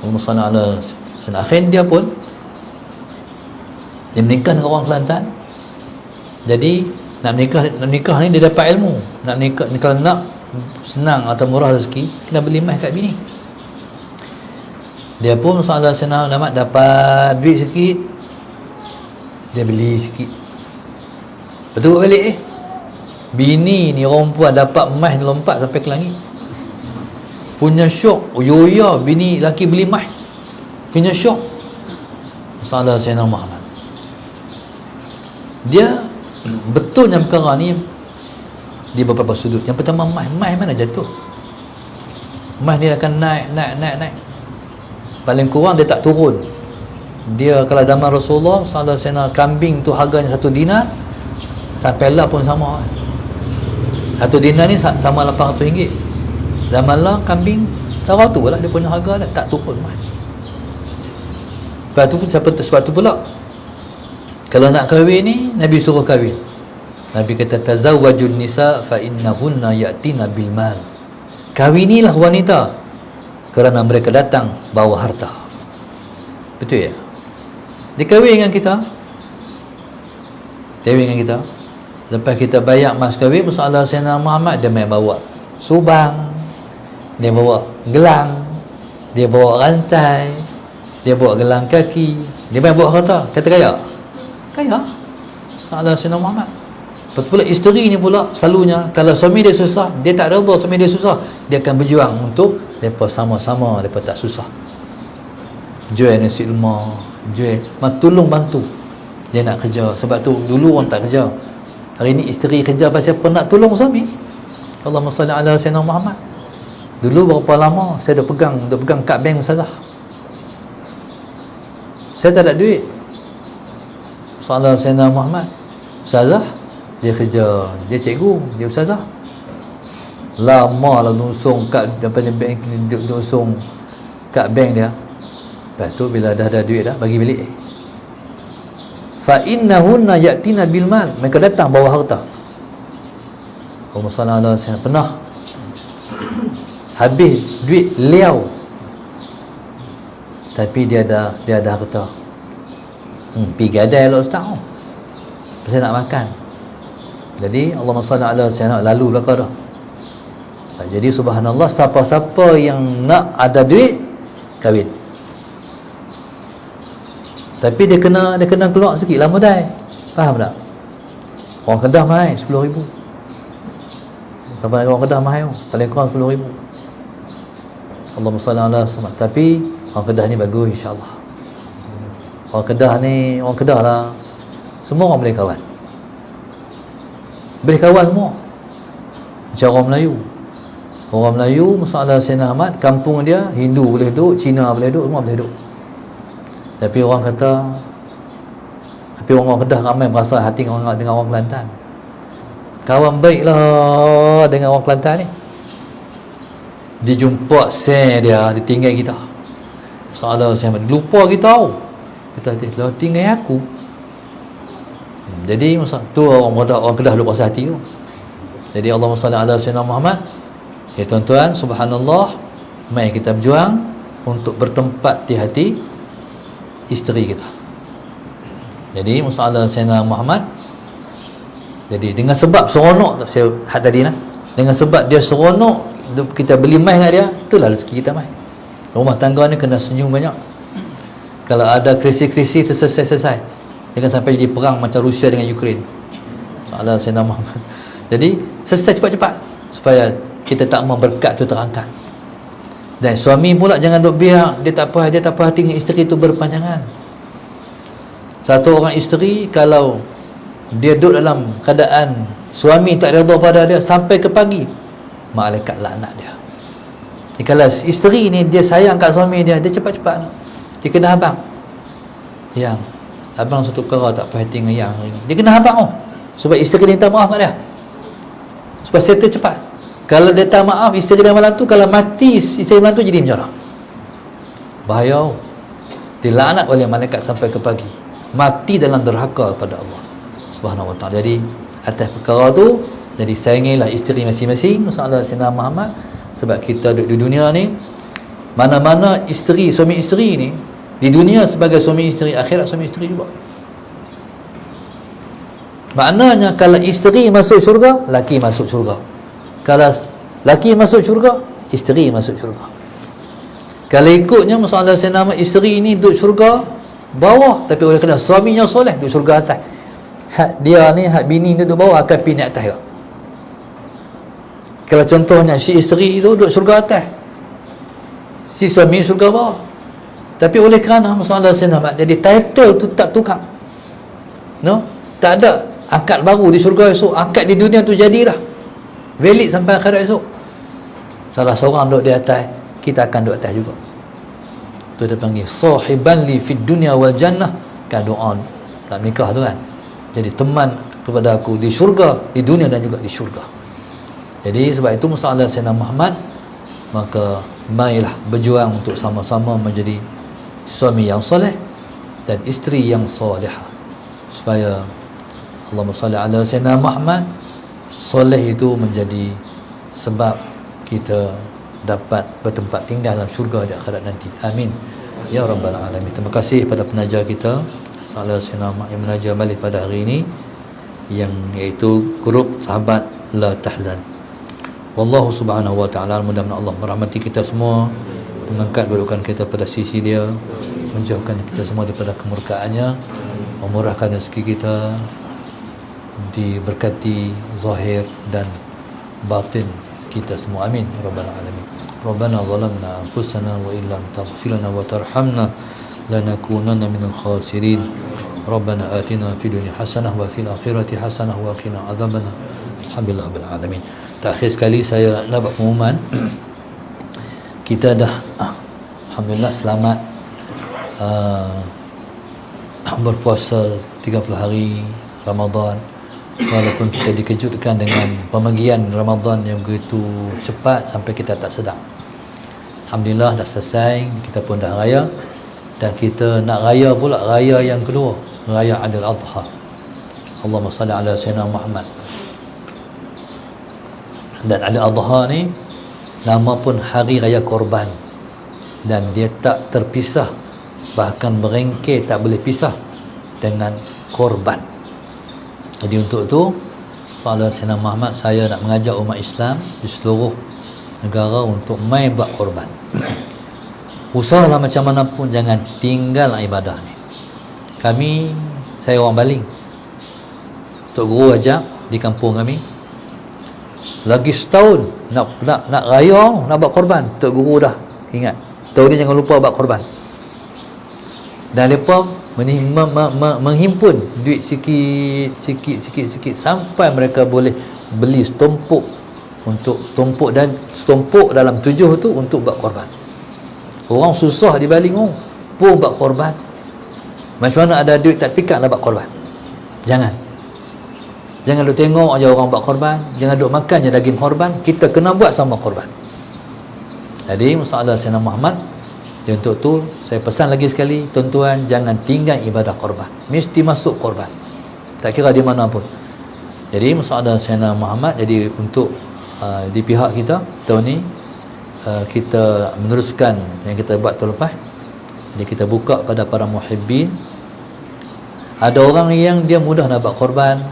Allahumma salli ala sayyidina. Akhirnya dia pun dia menikah dengan orang Kelantan. Jadi nak menikah ni dia dapat ilmu. Nak menikah, kalau nak senang atau murah rezeki, kena beli emas kat bini. Dia pun masalah senang dapat duit sikit, dia beli sikit. Betul balik bini ni orang perempuan dapat emas lompat sampai ke langit. Punya syok. Ya, bini laki beli emas. Punya syok. Masalah Sayyidina Muhammad. Dia betulnya perkara ni di beberapa sudut. Yang pertama, emas mana jatuh? Emas dia akan naik. Paling kurang dia tak turun. Dia kalau zaman Rasulullah sallallahu alaihi wasallam, kambing tu harganya 1 dinar, sampai lah pun sama. 1 dinar ni sama RM800. Zaman lah kambing tahu tu lah dia punya harga dah, tak turun mas. Sebab tu pula kalau nak kahwin ni, Nabi suruh kahwin. Nabi kata tazawwajun nisa fa innahunna ya'tina bil mal. Kahwinilah wanita kerana mereka datang bawa harta. Betul ya? Dia kahwin dengan kita. Lepas kita bayar mas kahwin, masalah Sayyidina Muhammad, dia main bawa subang, dia bawa gelang, dia bawa rantai, dia bawa gelang kaki, dia main bawa harta. Kata kaya? Masalah Sayyidina Muhammad. Lepas pula isteri ni pula selalunya kalau suami dia susah, dia tak redha suami dia susah, dia akan berjuang untuk mereka sama-sama mereka tak susah. Jual nasi lemak, tolong bantu dia nak kerja. Sebab tu dulu orang tak kerja, hari ni isteri kerja pasal apa? Nak tolong suami. Allahumma salli ala sayyidina Muhammad. Dulu berapa lama saya dah pegang kad bank ustazah, saya tak ada duit. Sallallahu sayyidina Muhammad, ustazah dia kerja, dia cikgu, dia ustazah. Lama lah nusung kad daripada bank, nusung kat bank dia. Lepas tu bila dah ada duit dah, bagi balik. Fa innahunna yatina bil mal, mereka datang bawa harta. Allahumma salli ala sayyidina, pernah habis duit liau, tapi dia ada harta. Pergi gadai lah ustaz, pasal nak makan. Jadi Allahumma salli ala sayyidina, lalu belaka dah. Jadi subhanallah, siapa-siapa yang nak ada duit, kahwin. Tapi dia kena keluar sikit lah modal. Faham tak? Orang Kedah mahal 10,000. Sampai orang Kedah mahal paling kurang 10,000. Allahumma salli ala sayyidina. Tapi orang Kedah ni bagus insya-Allah. Orang Kedah lah. Semua orang boleh kawan. Boleh kawan semua. Macam orang Melayu. Orang Melayu, masalah Sayyidina Ahmad, kampung dia Hindu boleh duduk, Cina boleh duduk, semua boleh duduk. Tapi orang Kedah ramai berasa hati dengan orang Kelantan. Kawan baiklah dengan orang Kelantan ni. Dia jumpa sen dia tinggal kita. Salah saya lupa kita. Kita tinggal aku. Jadi masa tu orang Kedah lupa pasal hati tu. Jadi Allahumma salli ala sayyidina Muhammad. Ya tuan-tuan, subhanallah, mari kita berjuang untuk bertempat di hati isteri kita. Jadi masalah Sayyidina Muhammad, jadi dengan sebab seronok saya tadi lah, dengan sebab dia seronok kita beli mai dengan dia, itulah rezeki kita mai. Rumah tangga ni kena senyum banyak. Kalau ada krisis-krisis terselesai, jangan sampai jadi perang macam Rusia dengan Ukraine. Masalah Sayyidina Muhammad. Jadi selesai cepat-cepat supaya kita tak mau berkat tu terangkat. Dan suami pula jangan duk biar dia tak puas hati dengan isteri tu berpanjangan. Satu orang isteri kalau dia duduk dalam keadaan suami tak redha pada dia sampai ke pagi, malaikat laknat dia. Jadi kalau isteri ni dia sayang kat suami dia cepat-cepat dia kena habang. Yang abang satu perkara tak puas hati dengan yang hari ni, dia kena habang sebab isteri dia minta maaf kat dia, supaya settle cepat. Kalau dia tak maaf, isteri dia malam tu, kalau mati isteri malam tu, jadi macam mana? Bahaya. Dilaknat oleh malaikat sampai ke pagi, mati dalam derhaka kepada Allah Subhanahu wa ta'ala. Jadi atas perkara tu, jadi sayangilah isteri masing-masing, masalah Sayyidina Muhammad. Sebab kita duduk di dunia ni, mana-mana isteri, suami isteri ni, di dunia sebagai suami isteri, akhirat suami isteri juga. Maknanya kalau isteri masuk syurga, laki masuk syurga. Kalau laki masuk syurga, isteri masuk syurga. Kalau ikutnya masalah senama isteri ini duduk syurga bawah, tapi oleh kerana suaminya soleh duduk syurga atas. Hak dia ni, hak bini duduk bawah, akan pergi naik atas. Kalau contohnya si isteri itu duduk syurga atas, si suami syurga bawah. Tapi oleh kerana masalah senama, jadi title tu tak tukar. No? Tak ada angkat baru di syurga esok, angkat di dunia tu jadilah valid sampai akhirat esok. Salah seorang duduk di atas, kita akan duduk atas juga. Tu dia panggil sahiban li fid dunya wal jannah. Kan doa tak nikah tu kan, jadi teman kepada aku di syurga, di dunia dan juga di syurga. Jadi sebab itu masalah Sayyidina Muhammad, maka marilah berjuang untuk sama-sama menjadi suami yang soleh dan isteri yang solehah, supaya Allahumma salli ala Sayyidina Muhammad, soleh itu menjadi sebab kita dapat bertempat tinggal dalam syurga di akhirat nanti. Amin ya rabbal alamin. Terima kasih pada penaja kita Salah Sayyidina Muhammad yang menaja balik pada hari ini, yang iaitu grup sahabat La Tahzan. Wallahu subhanahu wa ta'ala, mudah-mudahan Allah merahmati kita semua, mengangkat kedudukan kita pada sisi dia, menjauhkan kita semua daripada kemurkaannya, memurahkan rezeki kita, diberkati zahir dan batin kita semua. Amin rabbal alamin. Rabbana zalamna anfusana wa illam taghfir lana wa tarhamna lanakunanna minal khasirin. Rabbana atina fid dunya hasanah wa fil akhirati hasanah wa qina adzabannar. Alhamdulillah rabbil alamin. Terakhir sekali saya nak buat pengumuman. Kita dah alhamdulillah selamat berpuasa 30 hari Ramadan. Walaupun kita dikejutkan dengan pembagian Ramadan yang begitu cepat sampai kita tak sedar. Alhamdulillah dah selesai, kita pun dah raya, dan kita nak raya pula raya yang kedua, raya Aidil Adha. Allahumma salli ala sayyidina Muhammad. Dan Aidil Adha ni nama pun hari raya korban, dan dia tak terpisah, bahkan berengkeh tak boleh pisah dengan korban. Jadi untuk tu Sallallahu Alaihi Wasallam Muhammad, saya nak mengajak umat Islam di seluruh negara untuk mai buat korban. Usahalah macam mana pun jangan tinggal ibadah ni. Saya orang Baling, Tok Guru ajak di kampung kami, lagi setahun nak raya, nak buat korban. Tok Guru dah ingat, tahun ni jangan lupa buat korban. Dan mereka menghimpun duit sikit sampai mereka boleh beli setumpuk dalam 7 tu untuk buat korban. Orang susah di Baling pun buat korban. Macam mana ada duit tak fikir nak buat korban? Jangan duk tengok aja orang buat korban, jangan duk makan je daging korban. Kita kena buat sama korban. Jadi masalah Sayyidina Muhammad, untuk tu saya pesan lagi sekali, tuan-tuan, jangan tinggal ibadah korban, mesti masuk korban, tak kira di mana pun. Jadi masalah Sayyidina Muhammad, jadi untuk di pihak kita tahun ni kita meneruskan yang kita buat tahun lepas. Jadi kita buka pada para muhibbin. Ada orang yang dia mudah nak buat korban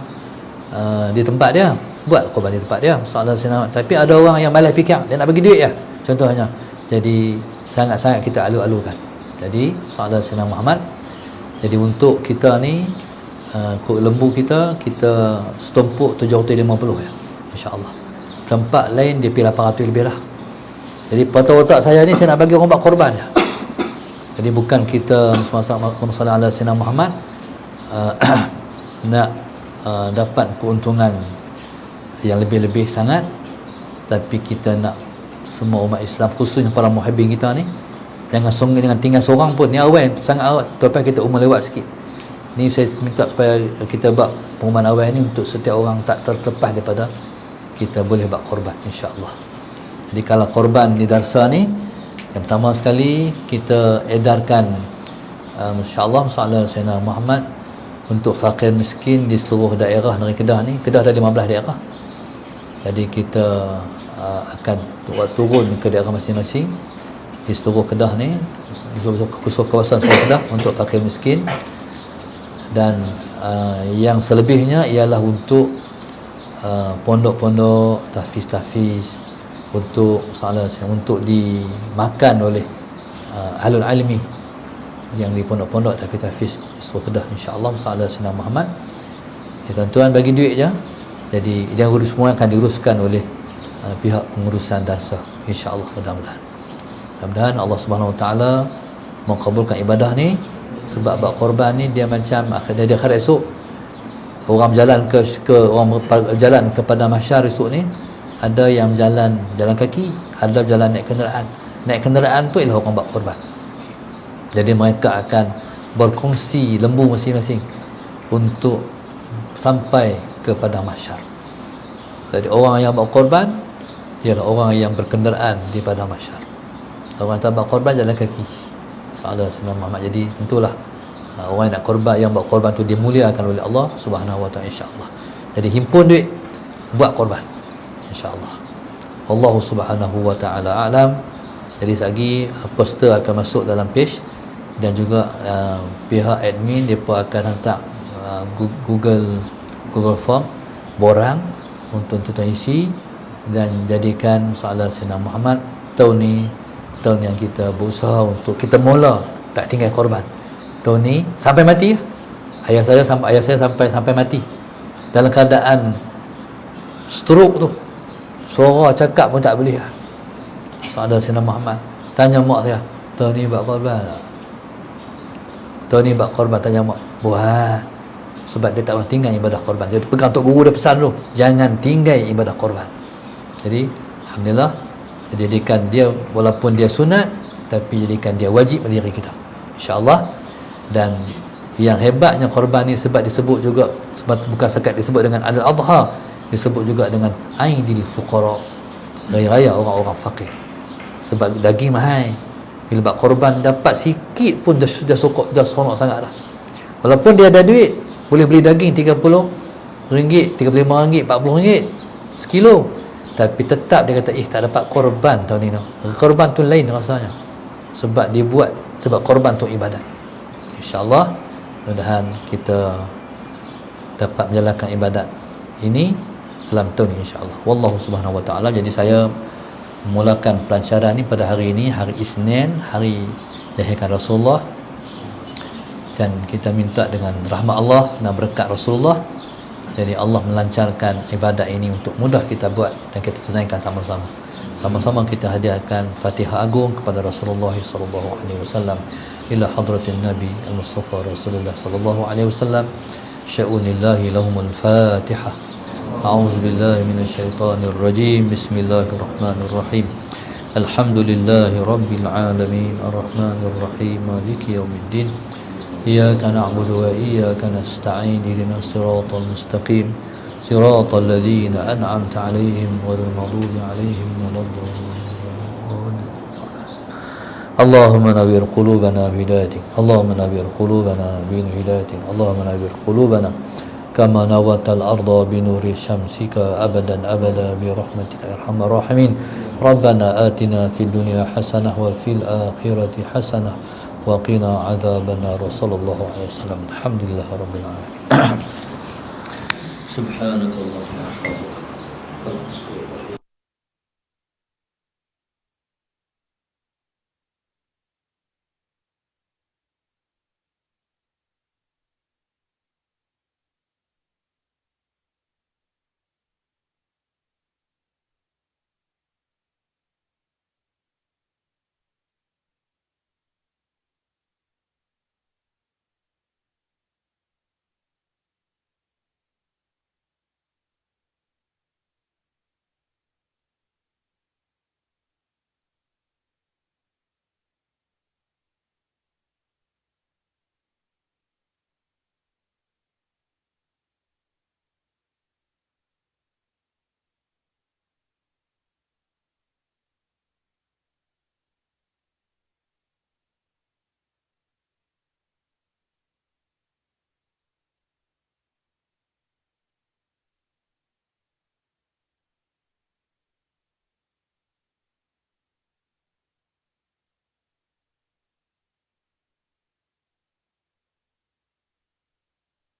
di tempat dia, buat korban di tempat dia, masalah Sayyidina Muhammad. Tapi ada orang yang malas fikir, dia nak bagi duit ya, contohnya. Jadi sangat-sangat kita alu-alukan. Jadi masalah Sayyidina Muhammad, jadi untuk kita ni kod lembu kita setumpuk 750 ya, insya-Allah. Tempat lain dia pergi 800 lebih lah. Jadi pada otak saya ni, saya nak bagi orang buat korban je. Jadi bukan kita masalah ala Sayyidina Muhammad nak dapat keuntungan yang lebih-lebih sangat, tapi kita nak semua umat Islam, khususnya para muhibbin kita ni, jangan tinggal seorang pun. Ni awal sangat awal, tapi kita umur lewat sikit. Ni saya minta supaya kita buat pengumuman awal ni untuk setiap orang tak terlepas daripada kita boleh buat korban, insya-Allah. Jadi kalau korban di darsa ni, yang pertama sekali kita edarkan insya-Allah masalah Sayyidina Muhammad untuk fakir miskin di seluruh daerah negeri Kedah ni. Kedah ada 15 daerah. Jadi kita akan turun ke daerah masing-masing di seluruh Kedah ni, seluruh kawasan seluruh Kedah untuk fakir miskin. Dan yang selebihnya ialah untuk pondok-pondok, tahfiz untuk dimakan oleh ahlul ilmi yang di pondok-pondok, tahfiz di seluruh Kedah, insya-Allah masalah Sayyidina Muhammad. Ya, tuan-tuan bagi duit je. Jadi dia urus semua akan diuruskan oleh pihak pengurusan darsa, insya-Allah. Mudah-mudahan Allah Subhanahu Wa Taala mengabulkan ibadah ni. Sebab buat korban ni dia macam akhir esok, orang jalan kepada mahsyar esok ni, ada yang jalan kaki, ada jalan naik kenderaan tu ialah orang buat korban. Jadi mereka akan berkongsi lembu masing-masing untuk sampai kepada mahsyar. Jadi orang yang buat korban ialah orang yang berkenderaan di padang mahsyar. Orang yang tak buat korban jalan kaki. Salah Sayyidina Muhammad. Jadi tentulah orang yang nak korban, yang buat korban tu dimuliakan oleh Allah Subhanahu Wa Taala, insya-Allah. Jadi himpun duit buat korban, insya-Allah. Allah Subhanahu Wa Taala alam. Jadi lagi poster akan masuk dalam page, dan juga pihak admin depa akan hantar Google Form borang untuk tuan isi dan jadikan soalan Sayyidina Muhammad tahun ni tahun yang kita berusaha untuk kita mula tak tinggal korban. Tahun ni sampai mati. Ayah saya sampai mati dalam keadaan stroke tu. Suara cakap pun tak boleh. Soalan Sayyidina Muhammad. Tanya mak saya, tahun ni buat korban tak? Tahun ni buat korban, tanya mak. Buat. Sebab dia tak pernah tinggal ibadah korban. Jadi pegang Tok Guru dia pesan dulu, jangan tinggal ibadah korban. Jadi alhamdulillah, jadikan dia walaupun dia sunat, tapi jadikan dia wajib bagi diri kita, insya-Allah. Dan yang hebatnya korban ni sebab disebut juga, sebab bukan sekat disebut dengan Aidil Adha, disebut juga dengan Aidil Fuqara, raya orang-orang fakir. sebab daging mahal. Bila buat korban dapat sikit pun dah sudah sokok, dah seronok sangat dah. Walaupun dia ada duit, boleh beli daging RM30, RM35, RM40 sekilo, tapi tetap dia kata tak dapat korban tahun ni. Korban tu lain rasanya, sebab dia buat sebab korban tu ibadat. InsyaAllah mudah-mudahan kita dapat menjalankan ibadat ini dalam tahun ini insyaAllah. Wallahu subhanahu wa ta'ala. Jadi saya memulakan pelancaran ni pada hari ini, hari Isnin, hari lahirkan Rasulullah, dan kita minta dengan rahmat Allah dan berkat Rasulullah, jadi Allah melancarkan ibadat ini untuk mudah kita buat dan kita tunaikan sama-sama. Sama-sama kita hadiahkan Fatihah Agung kepada Rasulullah sallallahu alaihi wasallam ila hadratin Nabi al-Mustafa Rasulullah sallallahu alaihi wasallam. Sya'unillahi lahumul Fatihah. أعوذ بالله من الشيطان الرجيم بسم الله الرحمن الرحيم الحمد لله رب العالمين الرحمن الرحيم مالك يوم الدين إياك نعبد وإياك نستعين اهدنا الصراط المستقيم صراط الذين أنعمت عليهم غير المغضوب عليهم ولا الضالين اللهم نوّر قلوبنا بهدايتك اللهم نوّر قلوبنا بهدايتك اللهم نوّر قلوبنا كما نورت الأرض بنور شمسك أبدا أبدا برحمتك يا أرحم الراحمين ربنا آتنا في الدنيا حسنة وفي الآخرة حسنة وقنا عذاب النار صلى الله عليه وسلم الحمد لله رب العالمين سبحانك اللهم وبحمدك